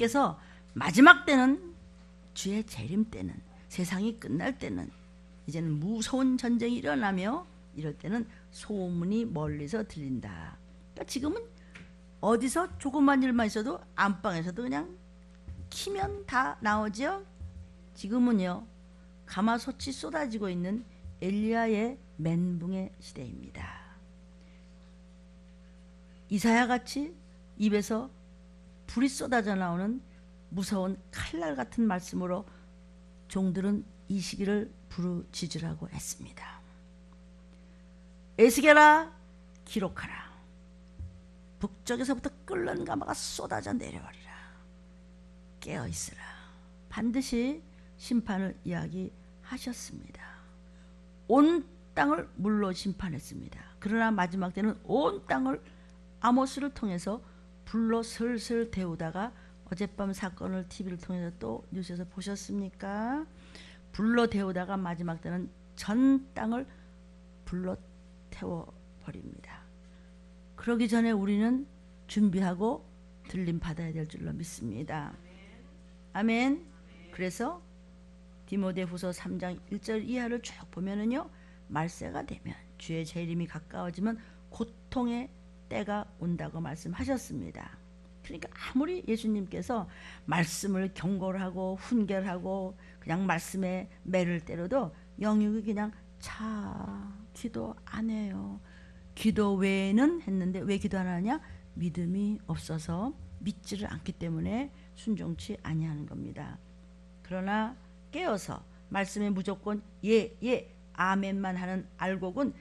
예수님께서 마지막 때는, 주의 재림 때는, 세상이 끝날 때는, 이제는 무서운 전쟁이 일어나며 이럴 때는 소문이 멀리서 들린다. 그러니까 지금은 어디서 조그만 일만 있어도 안방에서도 그냥 키면 다 나오죠. 지금은요, 가마솥이 쏟아지고 있는 엘리야의 멘붕의 시대입니다. 이사야같이 입에서 불이 쏟아져 나오는 무서운 칼날 같은 말씀으로 종들은 이 시기를 부르짖으라고 했습니다. 에스겔아, 기록하라. 북쪽에서부터 끓는 가마가 쏟아져 내려오리라. 깨어있으라. 반드시 심판을 이야기하셨습니다. 온 땅을 물로 심판했습니다. 그러나 마지막 때는 온 땅을 아모스를 통해서 불로 슬슬 데우다가, 어젯밤 사건을 TV를 통해서 또 뉴스에서 보셨습니까? 불로 데우다가 마지막 때는 전 땅을 불로 태워버립니다. 그러기 전에 우리는 준비하고 들림 받아야 될 줄로 믿습니다. 아멘. 그래서 디모데후서 3장 1절 이하를 쭉 보면은요, 말세가 되면, 주의 재림이 가까워지면 고통의 때가 온다고 말씀하셨습니다. 그러니까 아무리 예수님께서 말씀을 경고를 하고 훈계하고 그냥 말씀에 매를 때려도 영육이 그냥 기도 안 해요. 기도 외에는 했는데 왜 기도 안 하냐? 믿음이 없어서, 믿지를 않기 때문에 순종치 아니하는 겁니다. 그러나 깨어서 말씀에 무조건 예, 예, 아멘만 하는 알곡은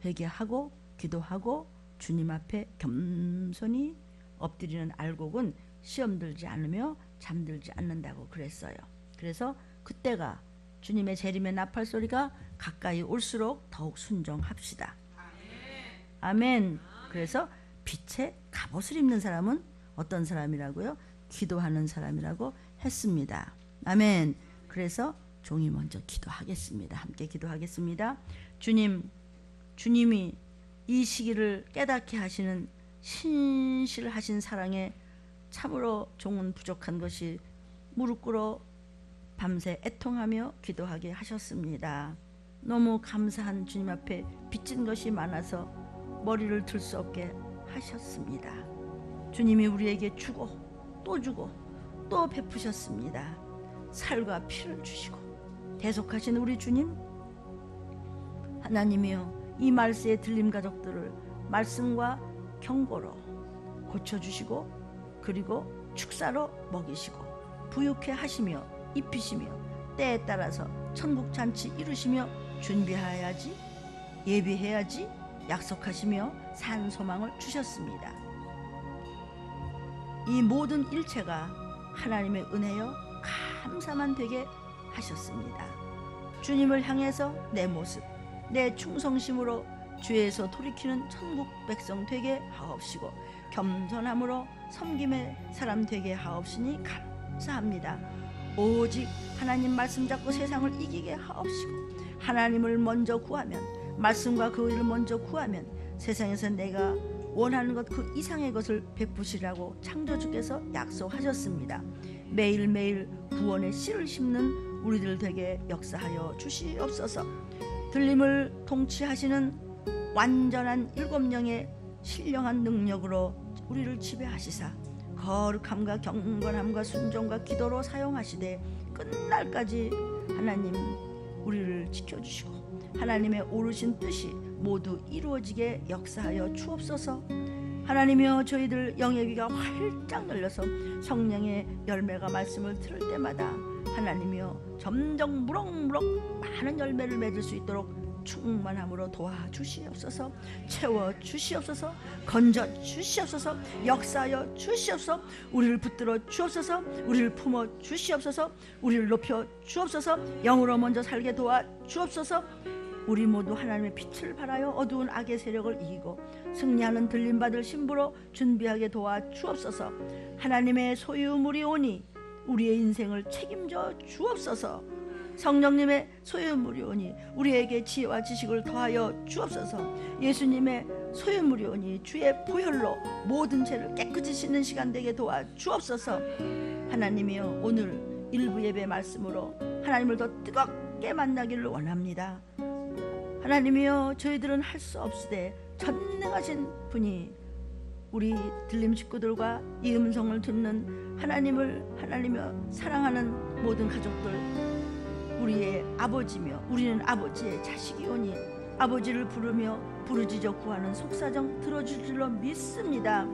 회개하고 기도하고 주님 앞에 겸손히 엎드리는 알곡은 시험 들지 않으며 잠들지 않는다고 그랬어요. 그래서 그때가, 주님의 재림의 나팔 소리가 가까이 올수록 더욱 순종합시다. 아멘. 그래서 빛의 갑옷을 입는 사람은 어떤 사람이라고요? 기도하는 사람이라고 했습니다. 아멘. 그래서 종이 먼저 기도하겠습니다. 함께 기도하겠습니다. 주님이 이 시기를 깨닫게 하시는 신실하신 사랑에 참으로 종은 부족한 것이 무릎 꿇어 밤새 애통하며 기도하게 하셨습니다. 너무 감사한 주님 앞에 빚진 것이 많아서 머리를 들 수 없게 하셨습니다. 주님이 우리에게 주고 또 베푸셨습니다. 살과 피를 주시고 대속하신 우리 주님, 하나님이여, 이 말세의 들림 가족들을 말씀과 경고로 고쳐주시고, 그리고 축사로 먹이시고 부유케 하시며 입히시며 때에 따라서 천국 잔치 이루시며 준비해야지, 예비해야지 약속하시며 산 소망을 주셨습니다. 이 모든 일체가 하나님의 은혜여 감사만 되게 하셨습니다. 주님을 향해서 내 모습, 내 충성심으로 죄에서 돌이키는 천국 백성 되게 하옵시고, 겸손함으로 섬김의 사람 되게 하옵시니 감사합니다. 오직 하나님 말씀 잡고 세상을 이기게 하옵시고, 하나님을 먼저 구하면, 말씀과 그 의를 먼저 구하면 세상에서 내가 원하는 것 그 이상의 것을 베푸시라고 창조주께서 약속하셨습니다. 매일매일 구원의 씨를 심는 우리들 되게 역사하여 주시옵소서. 들림을 통치하시는 완전한 7영의 신령한 능력으로 우리를 지배하시사 거룩함과 경건함과 순종과 기도로 사용하시되 끝날까지 하나님 우리를 지켜주시고 하나님의 오르신 뜻이 모두 이루어지게 역사하여 주옵소서. 하나님이여, 저희들 영의 귀가 활짝 열려서 성령의 열매가 말씀을 들을 때마다 하나님이여 점점 무럭무럭 많은 열매를 맺을 수 있도록 충만함으로 도와주시옵소서. 채워주시옵소서. 건져주시옵소서. 역사하여 주시옵소서. 우리를 붙들어 주옵소서. 우리를 품어 주시옵소서. 우리를 높여 주옵소서. 영으로 먼저 살게 도와주옵소서. 우리 모두 하나님의 빛을 발하여 어두운 악의 세력을 이기고 승리하는 들림받을 신부로 준비하게 도와주옵소서. 하나님의 소유물이 오니 우리의 인생을 책임져 주옵소서. 성령님의 소유물이오니 우리에게 지혜와 지식을 더하여 주옵소서. 예수님의 소유물이오니 주의 보혈로 모든 죄를 깨끗이 씻는 시간 되게 도와 주옵소서. 하나님이여, 오늘 일부 예배 말씀으로 하나님을 더 뜨겁게 만나기를 원합니다. 하나님이여, 저희들은 할 수 없으되 전능하신 분이 우리 들림 식구들과 이 음성을 듣는 하나님이여 사랑하는 모든 가족들, 우리의 아버지며 우리는 아버지의 자식이오니 아버지를 부르며 부르짖어 구하는 속사정 들어줄 줄로 믿습니다.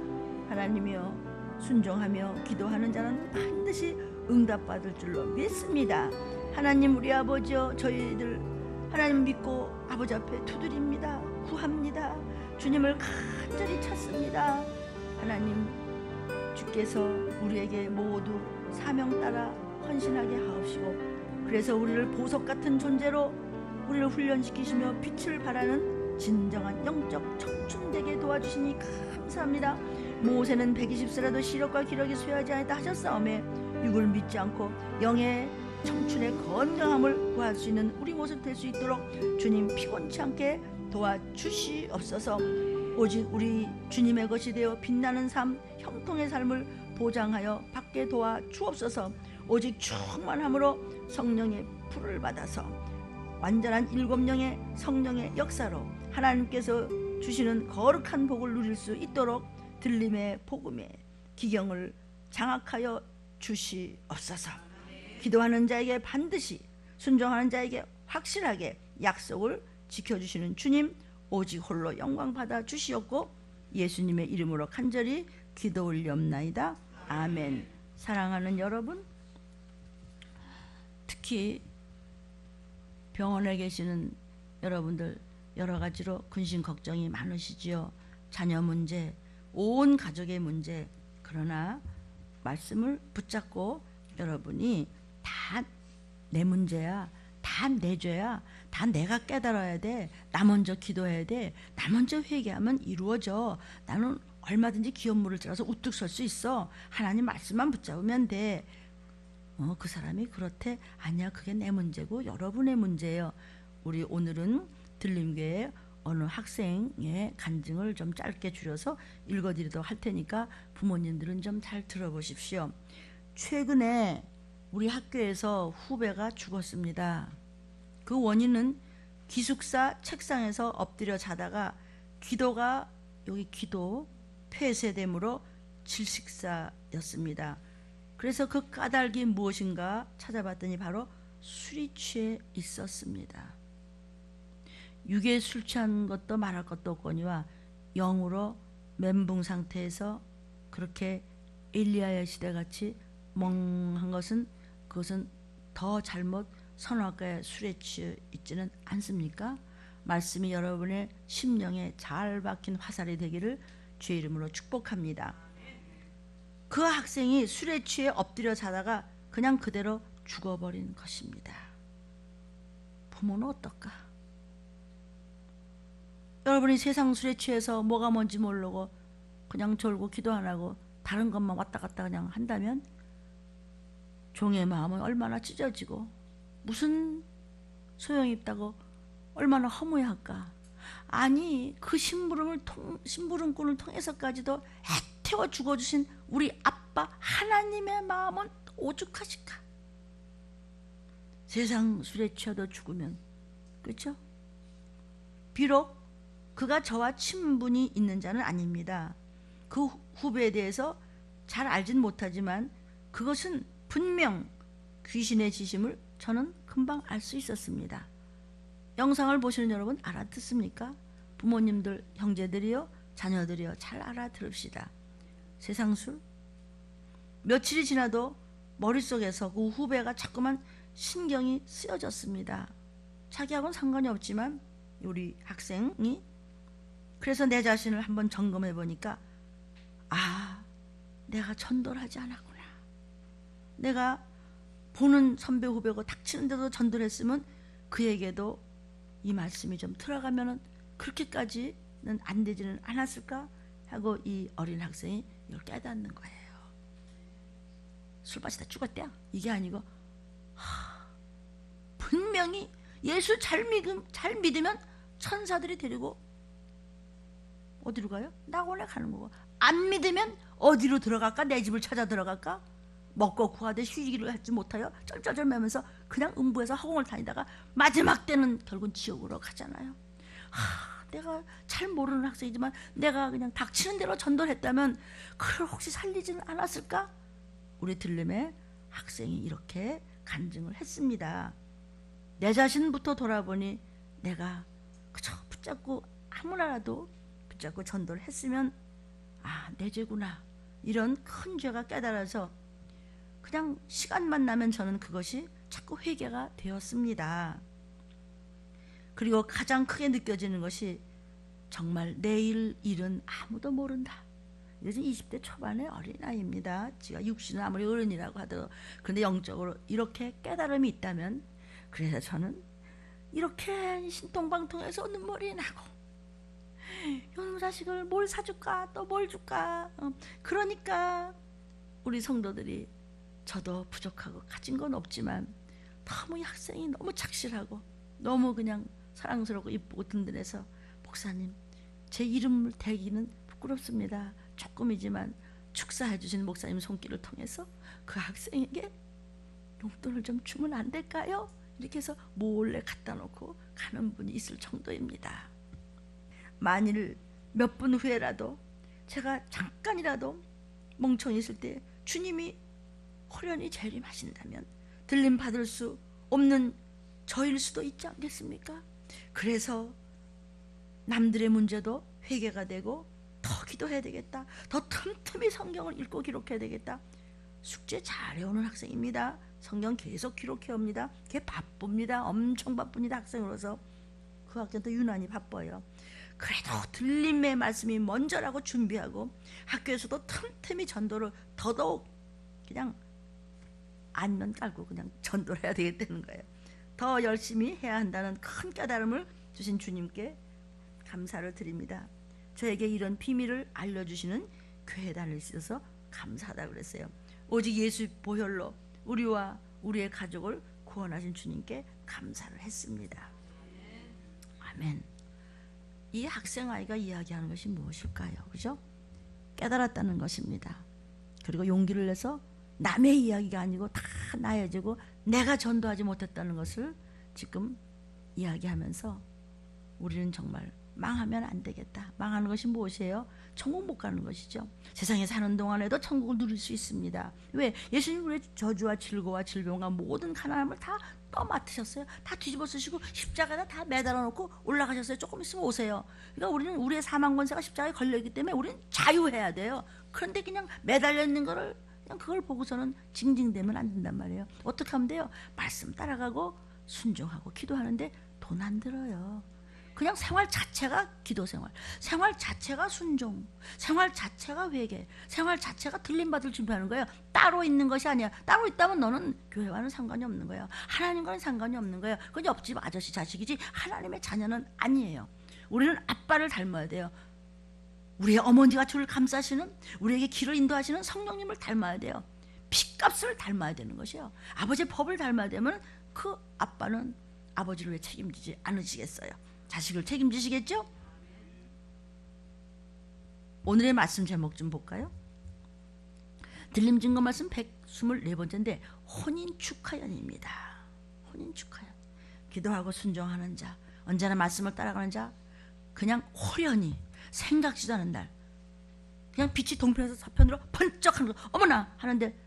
하나님이여, 순종하며 기도하는 자는 반드시 응답받을 줄로 믿습니다. 하나님, 우리 아버지여, 저희들 하나님 믿고 아버지 앞에 두드립니다. 구합니다. 주님을 간절히 찾습니다. 하나님, 주께서 우리에게 모두 사명 따라 헌신하게 하옵시고, 그래서 우리를 보석 같은 존재로 우리를 훈련시키시며 빛을 발하는 진정한 영적 청춘되게 도와주시니 감사합니다. 모세는 120세라도 시력과 기력이 쇠하지 않았다 하셨사오매 육을 믿지 않고 영의 청춘의 건강함을 구할 수 있는 우리 모습 될 수 있도록 주님 피곤치 않게 도와주시옵소서. 오직 우리 주님의 것이 되어 빛나는 삶, 형통의 삶을 보장하여 받게 도와주옵소서. 오직 충만함으로 성령의 불을 받아서 완전한 일곱령의 성령의 역사로 하나님께서 주시는 거룩한 복을 누릴 수 있도록 들림의 복음의 기경을 장악하여 주시옵소서. 기도하는 자에게 반드시, 순종하는 자에게 확실하게 약속을 지켜주시는 주님, 오직 홀로 영광 받아 주시옵고 예수님의 이름으로 간절히 기도 올리옵나이다. 아멘. 사랑하는 여러분, 특히 병원에 계시는 여러분들 여러 가지로 근심 걱정이 많으시지요. 자녀 문제, 온 가족의 문제. 그러나 말씀을 붙잡고 여러분이 다 내 문제야, 다 내 죄야, 다 내가 깨달아야 돼, 나 먼저 기도해야 돼, 나 먼저 회개하면 이루어져, 나는 얼마든지 기업물을 들어서 우뚝 설 수 있어, 하나님 말씀만 붙잡으면 돼. 그 사람이 그렇대. 아니야, 그게 내 문제고 여러분의 문제예요. 우리 오늘은 들림교회 어느 학생의 간증을 좀 짧게 줄여서 읽어드리도록 할 테니까 부모님들은 좀 잘 들어보십시오. 최근에 우리 학교에서 후배가 죽었습니다. 그 원인은 기숙사 책상에서 엎드려 자다가 기도가 폐쇄됨으로 질식사였습니다. 그래서 그 까닭이 무엇인가 찾아봤더니 바로 술이 취해 있었습니다. 육에 술 취한 것도 말할 것도 없거니와 영으로 멘붕 상태에서 그렇게 엘리야의 시대같이 멍한 것은, 그것은 더 잘못 선악과의 술에 취해 있지는 않습니까? 말씀이 여러분의 심령에 잘 박힌 화살이 되기를 주의 이름으로 축복합니다. 그 학생이 술에 취해 엎드려 자다가 그냥 그대로 죽어버린 것입니다. 부모는 어떨까? 여러분이 세상 술에 취해서 뭐가 뭔지 모르고 그냥 졸고 기도 안 하고 다른 것만 왔다 갔다 그냥 한다면 종의 마음은 얼마나 찢어지고 무슨 소용이 있다고 얼마나 허무해할까. 아니, 그 심부름꾼을 통해서까지도 애태워 죽어주신 우리 아빠 하나님의 마음은 오죽하실까. 세상 술에 취하도 죽으면, 그렇죠? 비록 그가 저와 친분이 있는 자는 아닙니다. 그 후배에 대해서 잘 알진 못하지만 그것은 분명 귀신의 지심을 저는 금방 알 수 있었습니다. 영상을 보시는 여러분 알아듣습니까? 부모님들, 형제들이요, 자녀들이요, 잘 알아들읍시다. 세상 술? 며칠이 지나도 머릿속에서 그 후배가 자꾸만 신경이 쓰여졌습니다. 자기하고는 상관이 없지만 우리 학생이. 그래서 내 자신을 한번 점검해 보니까 내가 전도를 하지 않았구나. 내가 보는 선배 후배고 닥치는데도 전도를 했으면 그에게도 이 말씀이 좀 들어가면은 그렇게까지는 안 되지는 않았을까 하고 이 어린 학생이 이걸 깨닫는 거예요. 술 마시다 죽었대요. 이게 아니고 분명히 예수 잘 믿으면 천사들이 데리고 어디로 가요? 낙원에 가는 거고, 안 믿으면 어디로 들어갈까? 내 집을 찾아 들어갈까? 먹고 구하되 휴식을 하지 못하여 쩔쩔쩔 매면서 그냥 음부에서 허공을 다니다가 마지막 때는 결국은 지옥으로 가잖아요. 내가 잘 모르는 학생이지만 내가 그냥 닥치는 대로 전도했다면 그를 혹시 살리지는 않았을까? 우리 들림의 학생이 이렇게 간증을 했습니다. 내 자신부터 돌아보니 내가 그저 붙잡고 아무나라도 붙잡고 전도를 했으면 내 죄구나, 이런 큰 죄가 깨달아서 그냥 시간만 나면 저는 그것이 자꾸 회개가 되었습니다. 그리고 가장 크게 느껴지는 것이 정말 내일 일은 아무도 모른다. 이제 20대 초반의 어린아이입니다. 제가 육신은 아무리 어른이라고 하더라도 그런데 영적으로 이렇게 깨달음이 있다면, 그래서 저는 이렇게 신통방통해서 눈물이 나고 이놈 자식을 뭘 사줄까 또 뭘 줄까. 그러니까 우리 성도들이 저도 부족하고 가진 건 없지만 너무 이 학생이 너무 착실하고 너무 그냥 사랑스럽고 이쁘고 든든해서 목사님, 제 이름을 대기는 부끄럽습니다. 조금이지만 축사해 주신 목사님 손길을 통해서 그 학생에게 용돈을 좀 주면 안 될까요? 이렇게 해서 몰래 갖다 놓고 가는 분이 있을 정도입니다. 만일 몇 분 후에라도 제가 잠깐이라도 멍청이 있을 때 주님이 호련히 재림하신다면 들림 받을 수 없는 저일 수도 있지 않겠습니까? 그래서 남들의 문제도 회개가 되고 더 기도해야 되겠다, 더 틈틈이 성경을 읽고 기록해야 되겠다. 숙제 잘해오는 학생입니다. 성경 계속 기록해옵니다. 걔 바쁩니다. 엄청 바쁩니다. 학생으로서. 그 학생도 유난히 바빠요. 그래도 들림의 말씀이 먼저라고 준비하고 학교에서도 틈틈이 전도를 더더욱 그냥 안면 깔고 그냥 전도를 해야 되겠다는 거예요. 더 열심히 해야 한다는 큰 깨달음을 주신 주님께 감사를 드립니다. 저에게 이런 비밀을 알려주시는 교회 다닐 수 있어서 감사하다고 그랬어요. 오직 예수 보혈로 우리와 우리의 가족을 구원하신 주님께 감사를 했습니다. 아멘. 이 학생 아이가 이야기하는 것이 무엇일까요? 그죠? 깨달았다는 것입니다. 그리고 용기를 내서 남의 이야기가 아니고 다 나의 죄고 내가 전도하지 못했다는 것을 지금 이야기하면서 우리는 정말 망하면 안 되겠다. 망하는 것이 무엇이에요? 천국 못 가는 것이죠. 세상에 사는 동안에도 천국을 누릴 수 있습니다. 왜? 예수님 우리의 저주와 질고와 질병과 모든 가난함을 다 떠맡으셨어요. 다 뒤집어 쓰시고 십자가에다 다 매달아 놓고 올라가셨어요. 조금 있으면 오세요. 그러니까 우리는 우리의 사망 권세가 십자가에 걸려있기 때문에 우리는 자유해야 돼요. 그런데 그냥 매달려 있는 거를 그냥 그걸 보고서는 징징대면 안 된단 말이에요. 어떻게 하면 돼요? 말씀 따라가고 순종하고 기도하는데 돈 안 들어요. 그냥 생활 자체가 기도 생활, 생활 자체가 순종, 생활 자체가 회개, 생활 자체가 들림받을 준비하는 거예요. 따로 있는 것이 아니야. 따로 있다면 너는 교회와는 상관이 없는 거예요. 하나님과는 상관이 없는 거예요. 그건 옆집 아저씨 자식이지 하나님의 자녀는 아니에요. 우리는 아빠를 닮아야 돼요. 우리의 어머니가 주를 감싸시는, 우리에게 길을 인도하시는 성령님을 닮아야 돼요. 핏값을 닮아야 되는 것이에요. 아버지의 법을 닮아야 되면 그 아빠는 아버지를 왜 책임지지 않으시겠어요? 자식을 책임지시겠죠? 오늘의 말씀 제목 좀 볼까요? 들림 증거 말씀 124번째인데 혼인 축하연입니다. 혼인 축하연. 기도하고 순종하는 자, 언제나 말씀을 따라가는 자, 그냥 호련히 생각지도 않은 날 그냥 빛이 동편에서 서편으로 번쩍하는 거 어머나 하는데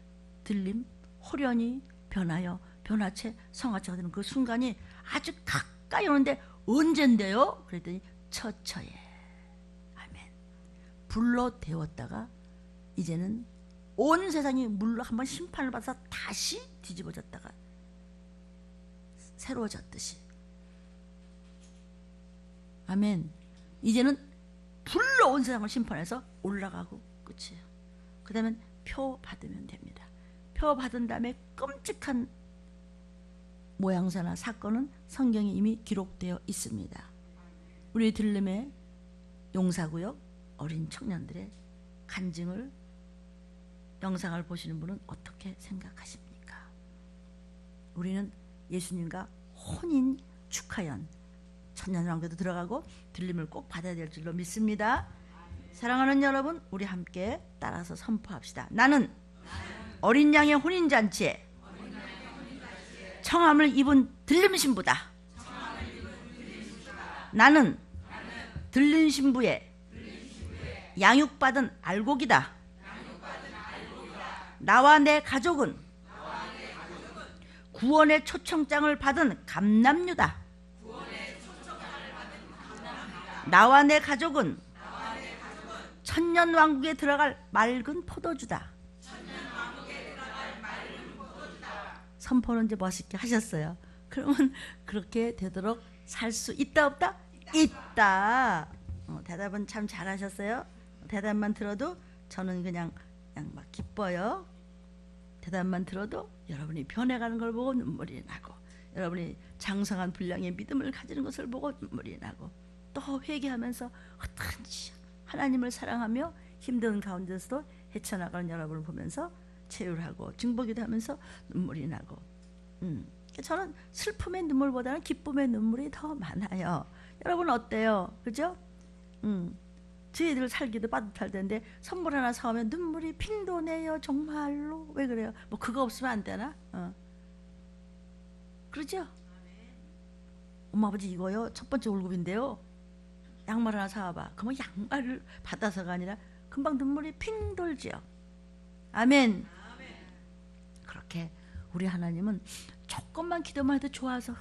들림 호련히 변하여 변화체 성화체가 되는 그 순간이 아주 가까이 오는데 언젠데요? 그랬더니 처처에. 아멘. 불로 데웠다가 이제는 온 세상이 물로 한번 심판을 받아서 다시 뒤집어졌다가 새로워졌듯이. 아멘. 이제는 불로 온 세상을 심판해서 올라가고 끝이에요. 그 다음에 표 받으면 됩니다. 표 받은 다음에 끔찍한 모양새나 사건은 성경에 이미 기록되어 있습니다. 우리 들림의 용사구역 어린 청년들의 간증을 영상을 보시는 분은 어떻게 생각하십니까? 우리는 예수님과 혼인 축하연, 천년왕국도 들어가고 들림을 꼭 받아야 될 줄로 믿습니다. 사랑하는 여러분, 우리 함께 따라서 선포합시다. 나는 어린 양의 혼인잔치에 청함을 입은 들림 신부다. 나는 들림 신부의 양육받은 알곡이다. 나와 내 가족은 구원의 초청장을 받은 감남류다. 나와 내 가족은 천년왕국에 들어갈 맑은 포도주다. 선포는 이제 멋있게 하셨어요. 그러면 그렇게 되도록 살 수 있다 없다? 있다. 대답은 참 잘하셨어요. 대답만 들어도 저는 그냥 막 기뻐요. 대답만 들어도 여러분이 변해가는 걸 보고 눈물이 나고, 여러분이 장성한 분량의 믿음을 가지는 것을 보고 눈물이 나고, 또 회개하면서 어떡한지 하나님을 사랑하며 힘든 가운데서도 헤쳐나가는 여러분을 보면서 체휼하고 증복기도 하면서 눈물이 나고, 저는 슬픔의 눈물보다는 기쁨의 눈물이 더 많아요. 여러분 어때요? 그죠? 저희들 살기도 빠듯할 텐데 선물 하나 사오면 눈물이 핑 도네요. 정말로. 왜 그래요? 뭐 그거 없으면 안 되나? 그러죠? 엄마 아버지 이거요 첫 번째 월급인데요, 양말 하나 사와봐. 그러면 양말을 받아서가 아니라 금방 눈물이 핑 돌죠. 아멘. 그렇게 우리 하나님은 조금만 기도만 해도 좋아서,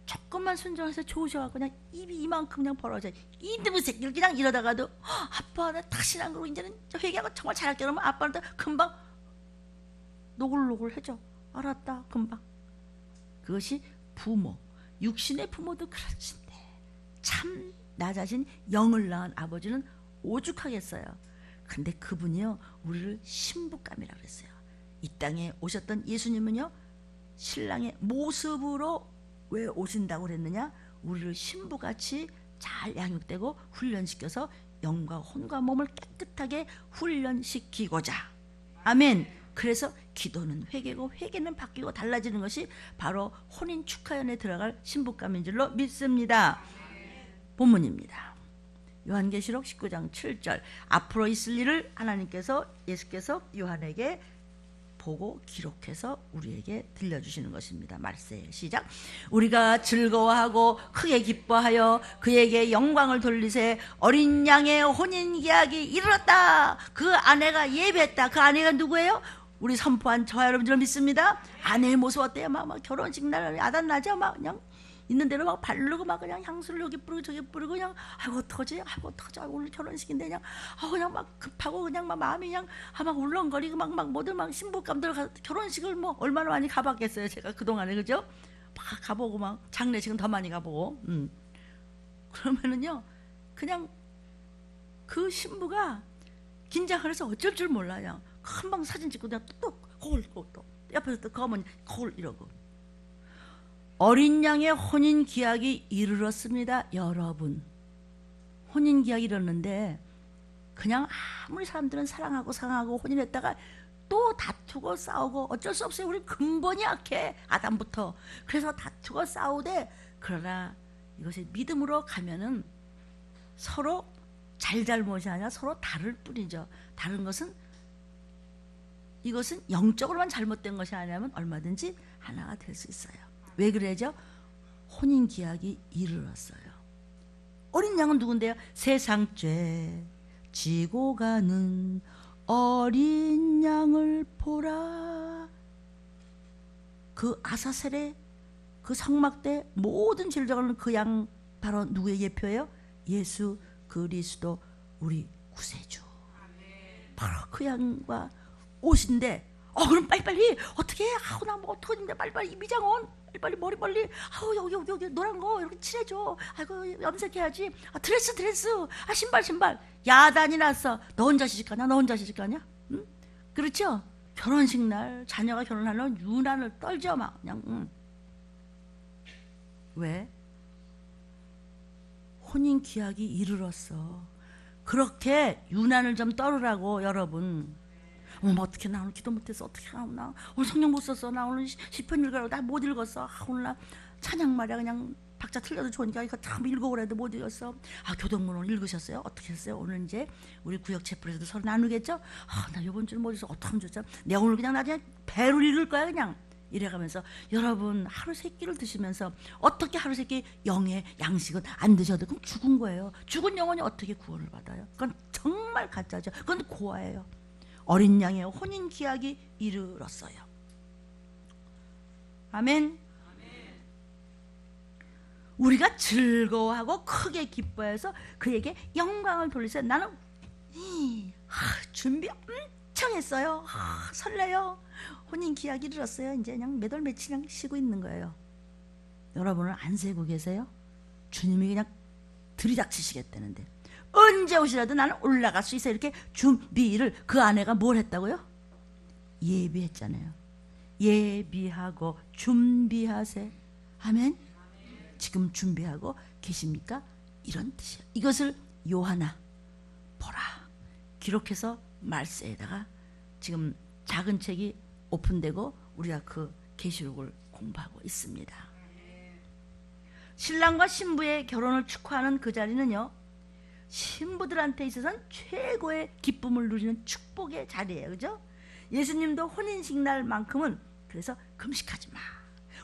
조금만 순종해서 좋으셔갖고 그냥 입이 이만큼 그냥 벌어져요. 이놈의 새끼를 그냥 이러다가도 아빠 나 다시는 안 그러고 이제는 회개하고 정말 잘할게 그러면 아빠는 금방 노글노글해져. 알았다 금방. 그것이 부모, 육신의 부모도 그렇신데 참 나 자신 영을 낳은 아버지는 오죽하겠어요. 근데 그분이요 우리를 신부감이라고 그랬어요. 이 땅에 오셨던 예수님은요 신랑의 모습으로 왜 오신다고 그랬느냐? 우리를 신부같이 잘 양육되고 훈련시켜서 영과 혼과 몸을 깨끗하게 훈련시키고자. 아멘. 그래서 기도는 회개고 회개는 바뀌고 달라지는 것이 바로 혼인 축하연에 들어갈 신부감인 줄로 믿습니다. 본문입니다. 요한계시록 19장 7절. 앞으로 있을 일을 하나님께서, 예수께서 요한에게 보고 기록해서 우리에게 들려주시는 것입니다. 말세 시작. 우리가 즐거워하고 크게 기뻐하여 그에게 영광을 돌리세. 어린 양의 혼인 계약이 이르렀다. 그 아내가 예배했다. 그 아내가 누구예요? 우리 선포한 저와 여러분들 믿습니다. 아내의 모습 어때요? 막 결혼식 날 야단나죠? 막 그냥 있는 대로 막 바르고 막 그냥 향수를 여기 뿌리고 저기 뿌리고 그냥 아이고 어떡하지? 아이고 어떡하지? 오늘 결혼식인데 그냥 그냥 막 급하고 그냥 막 마음이 그냥 막 울렁거리고 막 모두 막 신부감들 결혼식을 뭐 얼마나 많이 가봤겠어요. 제가 그동안에 그죠? 막 가보고 막 장례식은 더 많이 가보고 그러면은요 그냥 그 신부가 긴장을 해서 어쩔 줄 몰라요. 금방 사진 찍고 그냥 또 거울 또 옆에서 또 거머니 거울 이러고. 어린 양의 혼인 기약이 이르렀습니다. 여러분 혼인 기약이 이르렀는데 그냥 아무리 사람들은 사랑하고 혼인했다가 또 다투고 싸우고 어쩔 수 없어요. 우리 근본이 약해. 아담부터. 그래서 다투고 싸우되, 그러나 이것이 믿음으로 가면은 서로 잘잘못이 아니라 서로 다를 뿐이죠. 다른 것은, 이것은 영적으로만 잘못된 것이 아니라면 얼마든지 하나가 될 수 있어요. 왜 그래죠? 혼인 기약이 이르렀어요. 어린 양은 누군데요? 세상 죄 지고 가는 어린 양을 보라. 그 아사셀의 그 성막대 모든 죄를 져가는 그 양 바로 누구의 예표예요? 예수 그리스도 우리 구세주. 바로 그 양과 옷인데, 그럼 빨리빨리 어떻게 해? 나 뭐 어떡하는데 빨리빨리 미장원 빨리 머리 빨리 여기 노란 거 이렇게 칠해줘. 아이고 염색해야지. 드레스 신발. 야단이 났어. 너 혼자 시집가냐? 너 혼자 시집가냐? 응? 그렇죠? 결혼식 날 자녀가 결혼하려면 유난을 떨죠 막 그냥. 왜? 혼인 기약이 이르렀어. 그렇게 유난을 좀 떨으라고 여러분. 어머 어떻게 나 오늘 기도 못해서 어떻게 하나 오늘 성경 못 썼어 나 오늘 시편 읽으라고 나 못 읽었어 오늘 나 찬양 말이야 그냥 박자 틀려도 좋으니까 이거 참 읽어오라도 못 읽었어. 교동문 오늘 읽으셨어요? 어떻게 했어요? 오늘 이제 우리 구역 채플에서도 서로 나누겠죠? 나 이번 주는 못 읽어서 어떻게 하면 좋죠? 내가 오늘 그냥 나중에 배로 읽을 거야 그냥 이래가면서 여러분 하루 세 끼를 드시면서 어떻게 하루 세 끼 영의 양식은 안 드셔도 그럼 죽은 거예요. 죽은 영혼이 어떻게 구원을 받아요? 그건 정말 가짜죠. 그건 고아예요. 어린 양의 혼인 기약이 이르렀어요. 아멘. 우리가 즐거워하고 크게 기뻐해서 그에게 영광을 돌리세요. 나는 준비 엄청 했어요. 설레요. 혼인 기약이 이르렀어요. 이제 그냥 몇 월 며칠 그냥 쉬고 있는 거예요. 여러분은 안 세고 계세요? 주님이 그냥 들이닥치시겠다는데 언제 오시라도 나는 올라갈 수 있어요. 이렇게 준비를 그 아내가 뭘 했다고요? 예비했잖아요. 예비하고 준비하세. 아멘. 지금 준비하고 계십니까? 이런 뜻이에요. 이것을 요하나 보라 기록해서 말세에다가 지금 작은 책이 오픈되고 우리가 그 계시록을 공부하고 있습니다. 신랑과 신부의 결혼을 축하하는 그 자리는요, 신부들한테 있어서는 최고의 기쁨을 누리는 축복의 자리예요. 그죠? 예수님도 혼인식 날만큼은 그래서 금식하지 마.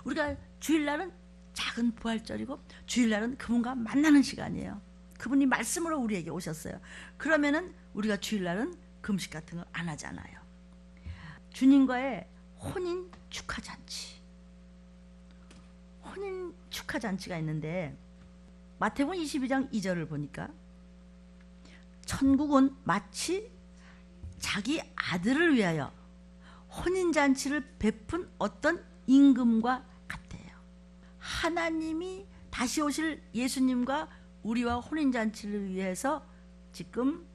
우리가 주일날은 작은 부활절이고 주일날은 그분과 만나는 시간이에요. 그분이 말씀으로 우리에게 오셨어요. 그러면은 우리가 주일날은 금식 같은 거 안 하잖아요. 주님과의 혼인 축하잔치. 혼인 축하잔치가 있는데 마태복음 22장 2절을 보니까 천국은 마치 자기 아들을 위하여 혼인잔치를 베푼 어떤 임금과 같아요. 하나님이 다시 오실 예수님과 우리와 혼인잔치를 위해서 지금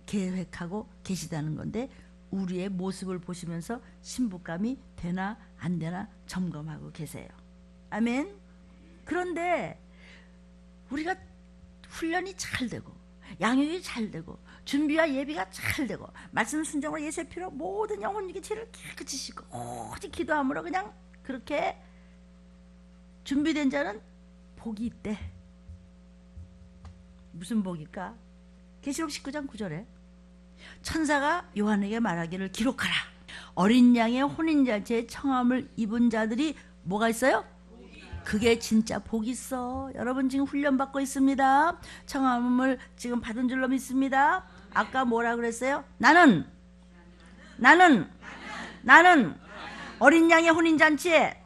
계획하고 계시다는 건데 우리의 모습을 보시면서 신부감이 되나 안 되나 점검하고 계세요. 아멘. 그런데 우리가 훈련이 잘 되고 양육이 잘 되고 준비와 예비가 잘 되고 말씀 순종으로 예수의 피로 모든 영혼에게 죄를 깨끗이 씻고 오직 기도함으로 그냥 그렇게 준비된 자는 복이 있대. 무슨 복일까? 계시록 19장 9절에 천사가 요한에게 말하기를 기록하라. 어린 양의 혼인잔치에 청함을 입은 자들이 뭐가 있어요? 그게 진짜 복이 있어. 여러분 지금 훈련받고 있습니다. 청함을 지금 받은 줄로 믿습니다. 아까 뭐라 그랬어요? 나는 어린 양의 혼인잔치에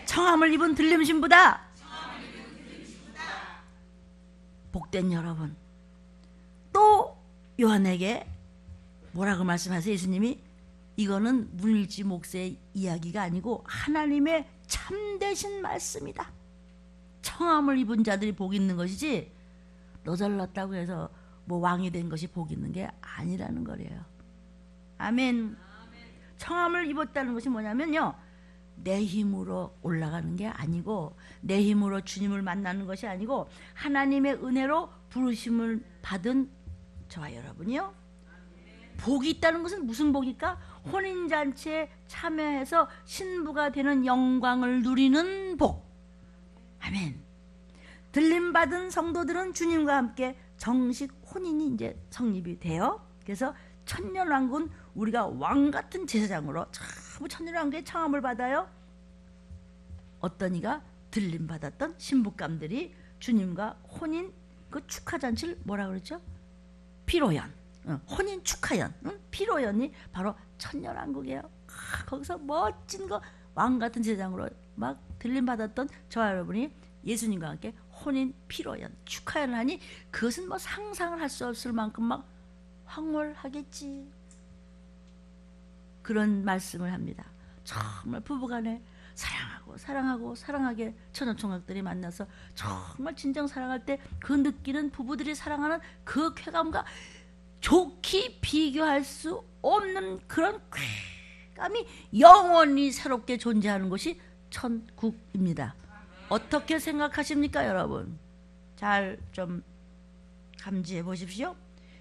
청함을 입은 들림신부다. 복된 여러분. 또 요한에게 뭐라고 말씀하세요? 예수님이 이거는 물지 목세의 이야기가 아니고 하나님의 참되신 말씀이다. 청함을 입은 자들이 복 있는 것이지 너 잘났다고 해서 뭐 왕이 된 것이 복 있는 게 아니라는 거래요. 아멘. 청함을 입었다는 것이 뭐냐면요, 내 힘으로 올라가는 게 아니고 내 힘으로 주님을 만나는 것이 아니고 하나님의 은혜로 부르심을 받은 저와 여러분이요, 복이 있다는 것은 무슨 복일까? 혼인잔치에 참여해서 신부가 되는 영광을 누리는 복. 아멘. 들림받은 성도들은 주님과 함께 정식 혼인이 이제 성립이 돼요. 그래서 천년왕국은 우리가 왕같은 제사장으로 전부 천년왕국의 청함을 받아요. 어떤 이가 들림받았던 신부감들이 주님과 혼인 그 축하잔치를 뭐라 그러죠? 피로연. 혼인 축하연. 피로연이 바로 천년왕국이에요. 거기서 멋진 거 왕같은 제사장으로 막 들림받았던 저와 여러분이 예수님과 함께 혼인 피로연 축하연을 하니 그것은 뭐 상상을 할 수 없을 만큼 막 황홀하겠지. 그런 말씀을 합니다. 정말 부부간에 사랑하게 처녀총각들이 만나서 정말 진정 사랑할 때 그 느끼는 부부들이 사랑하는 그 쾌감과 좋게 비교할 수 없는 그런 쾌감이 영원히 새롭게 존재하는 것이 천국입니다. 어떻게 생각하십니까, 여러분? 잘 좀 감지해 보십시오.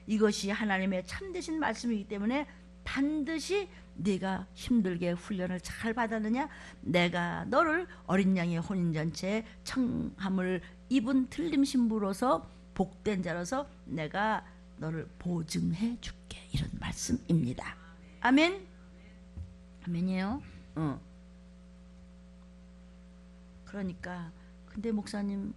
이것이 하나님의 참되신 말씀이기 때문에 반드시 네가 힘들게 훈련을 잘 받았느냐, 내가 너를 어린 양의 혼인잔치에 청함을 입은 틀림 신부로서 복된 자로서 내가 너를 보증해 줄게, 이런 말씀입니다. 아멘. 아멘이에요. 그러니까 근데 목사님,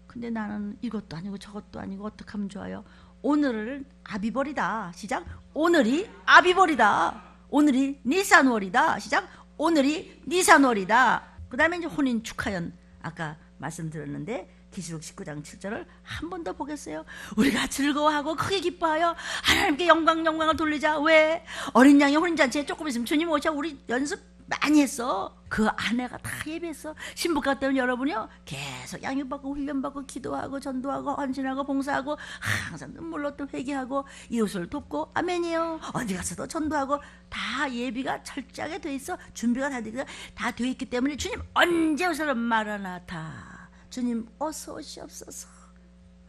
근데 나는 이것도 아니고 저것도 아니고 어떻게 하면 좋아요? 오늘을 아비벌이다. 시작. 오늘이 아비벌이다. 오늘이 니산월이다. 시작. 오늘이 니산월이다. 그 다음에 이제 혼인 축하연, 아까 말씀드렸는데 계시록 19장 7절을 한 번 더 보겠어요. 우리가 즐거워하고 크게 기뻐하여 하나님께 영광을 돌리자. 왜? 어린 양의 혼인잔치에 조금 있으면 주님 오셔. 우리 연습 많이 했어. 그 아내가 다 예배했어. 신부가 때문에 여러분이요 계속 양육받고 훈련받고 기도하고 전도하고 헌신하고 봉사하고 항상 눈물로 또 회개하고 이웃을 돕고, 아멘이요. 어디 가서도 전도하고 다 예비가 철저하게 돼 있어. 준비가 다 돼 있기 때문에 주님 언제 오셔서 마라나타, 주님 어서 오시옵소서.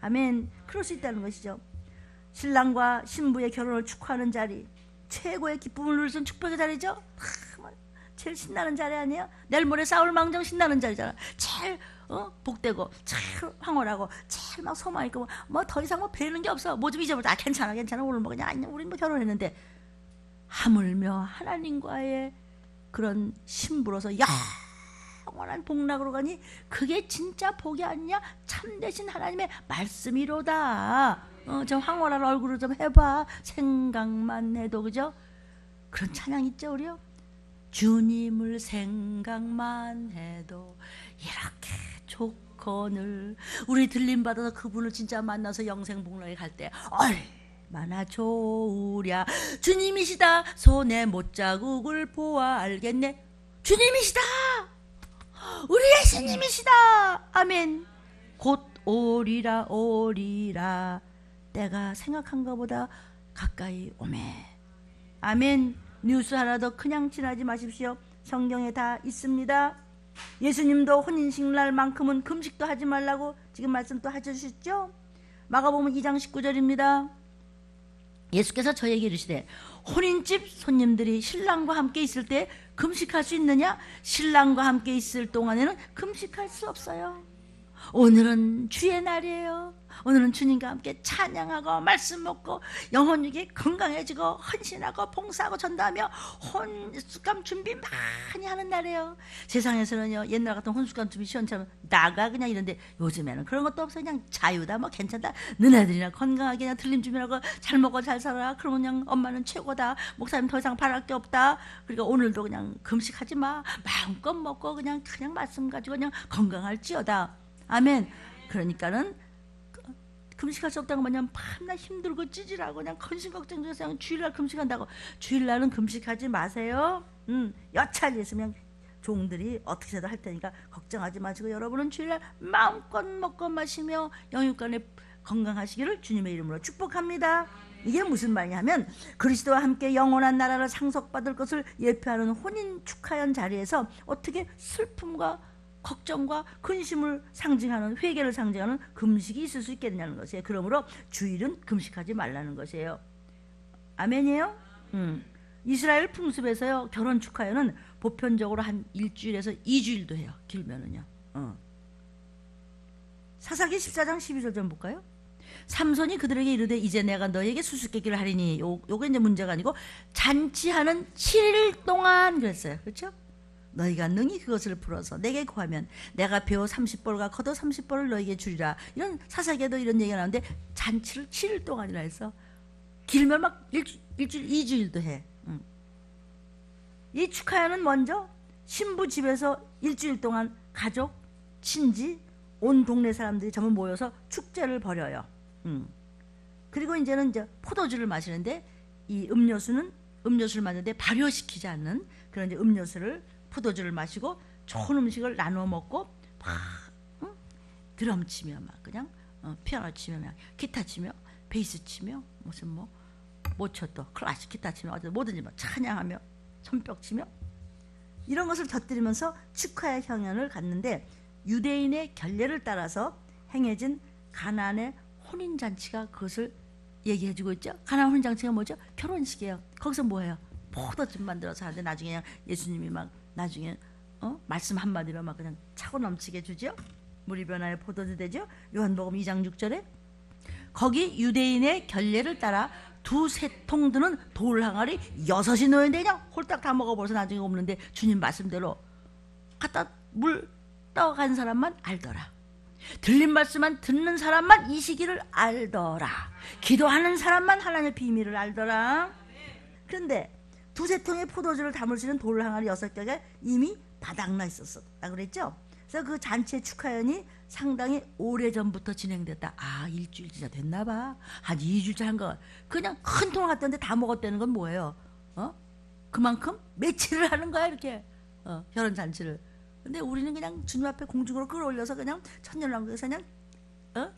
아멘. 그럴 수 있다는 것이죠. 신랑과 신부의 결혼을 축하하는 자리, 최고의 기쁨을 누릴 수 있는 축복의 자리죠. 제일 신나는 자리 아니에요? 내일 모레 싸울 망정 신나는 자리잖아. 제일 복되고 제일 황홀하고 제일 막 소망 있고 뭐 더 이상 뭐 배우는 게 없어. 뭐 좀 잊어버려. 괜찮아 오늘 뭐 그냥 아니 우린 뭐 결혼했는데, 하물며 하나님과의 그런 신부로서 영원한 복락으로 가니 그게 진짜 복이 아니냐? 참되신 하나님의 말씀이로다. 저 황홀한 얼굴을 좀 해봐. 생각만 해도, 그죠? 그런 찬양 있죠 우리요? 주님을 생각만 해도 이렇게 좋거늘. 우리 들림받아서 그분을 진짜 만나서 영생복락에 갈 때 얼마나 좋으랴. 주님이시다. 손에 못자국을 보아 알겠네. 주님이시다. 우리 예수님이시다. 아멘. 곧 오리라 때가 생각한 것보다 가까이 오매. 아멘. 뉴스 하나도 그냥 지나지 마십시오. 성경에 다 있습니다. 예수님도 혼인식 날만큼은 금식도 하지 말라고 지금 말씀 또 해주셨죠. 마가복음 2장 19절입니다. 예수께서 저에게 이르시되 혼인집 손님들이 신랑과 함께 있을 때 금식할 수 있느냐? 신랑과 함께 있을 동안에는 금식할 수 없어요. 오늘은 주의 날이에요. 오늘은 주님과 함께 찬양하고 말씀 먹고 영혼육이 건강해지고 헌신하고 봉사하고 전도하며 혼숙감 준비 많이 하는 날이에요. 세상에서는요 옛날 같은 혼숙감 준비 시원처럼 나가 그냥 이런데, 요즘에는 그런 것도 없어. 그냥 자유다, 뭐 괜찮다, 너네들이나 건강하게 그냥 들림 준비하고 잘 먹고 잘 살아. 그러면 그냥 엄마는 최고다. 목사님 더 이상 바랄 게 없다. 그러니까 오늘도 그냥 금식하지 마. 마음껏 먹고 그냥 말씀 가지고 그냥 건강할지어다. 아멘. 그러니까는 금식할 수 없다고 그냥 밤낮 힘들고 찌질하고 그냥 헌신 걱정 중에서 그냥 주일날 금식한다고. 주일날은 금식하지 마세요. 여차지 있으면 종들이 어떻게 해도 할 테니까 걱정하지 마시고 여러분은 주일날 마음껏 먹고 마시며 영육간에 건강하시기를 주님의 이름으로 축복합니다. 이게 무슨 말이냐면 그리스도와 함께 영원한 나라를 상속받을 것을 예표하는 혼인 축하연 자리에서 어떻게 슬픔과 걱정과 근심을 상징하는, 회개를 상징하는 금식이 있을 수 있겠냐는 것이에요. 그러므로 주일은 금식하지 말라는 것이에요. 아멘이에요? 이스라엘 풍습에서요 결혼 축하연은 보편적으로 한 일주일에서 2주일도 해요. 길면은요. 사사기 14장 12절 좀 볼까요? 삼손이 그들에게 이르되 이제 내가 너에게 수수께끼를 하리니, 요게 이제 문제가 아니고 잔치하는 7일 동안 그랬어요. 그렇죠? 너희가 능히 그것을 풀어서 내게 구하면 내가 벼 30벌과 겉옷 30벌을 너희에게 주리라. 이런 사사기에도 이런 얘기가 나오는데 잔치를 7일 동안이라 해서 길면 막 일주일 2주일도 해. 이 축하연은 먼저 신부 집에서 일주일 동안 가족, 친지, 온 동네 사람들이 전부 모여서 축제를 벌여요. 그리고 이제는 이제 포도주를 마시는데 이 음료수를 마시는데 발효시키지 않는 그런 이제 음료수를, 포도주를 마시고 좋은 음식을 나눠 먹고 막 드럼 치며 막 그냥 피아노 치며 막 기타 치며 베이스 치며 무슨 뭐 모처또 클래식 기타 치며 어쨌든 뭐든지 막 찬양하며 손뼉 치며 이런 것을 곁들이면서 축하의 향연을 갖는데, 유대인의 결례를 따라서 행해진 가나안의 혼인잔치가 그것을 얘기해주고 있죠. 가나안 혼인잔치가 뭐죠? 결혼식이에요. 거기서 뭐예요? 포도즙 만들어서 하는데 나중에 그냥 예수님이 막 나중에 말씀 한마디로 막 그냥 차고 넘치게 주죠. 물이 변하여 포도주 되죠. 요한복음 2장 6절에 거기 유대인의 결례를 따라 두세 통 드는 돌 항아리 6이 놓여야 되냐? 홀딱 다 먹어버려서 나중에 없는데 주님 말씀대로 갖다 물 떠간 사람만 알더라. 들린 말씀만 듣는 사람만 이 시기를 알더라. 기도하는 사람만 하나님의 비밀을 알더라. 그런데 두세 통의 포도주를 담을 수 있는 돌 항아리 6개가 이미 바닥나 있었다 그랬죠. 그래서 그 잔치의 축하연이 상당히 오래전부터 진행됐다. 아, 일주일 진짜 됐나 봐. 한 2주째 한 거. 그냥 큰 통을 갖다는데 다 먹었다는 건 뭐예요? 그만큼 며칠을 하는 거야 이렇게 결혼 잔치를. 근데 우리는 그냥 주님 앞에 공중으로 끌어올려서 그냥 천년왕국에서 그냥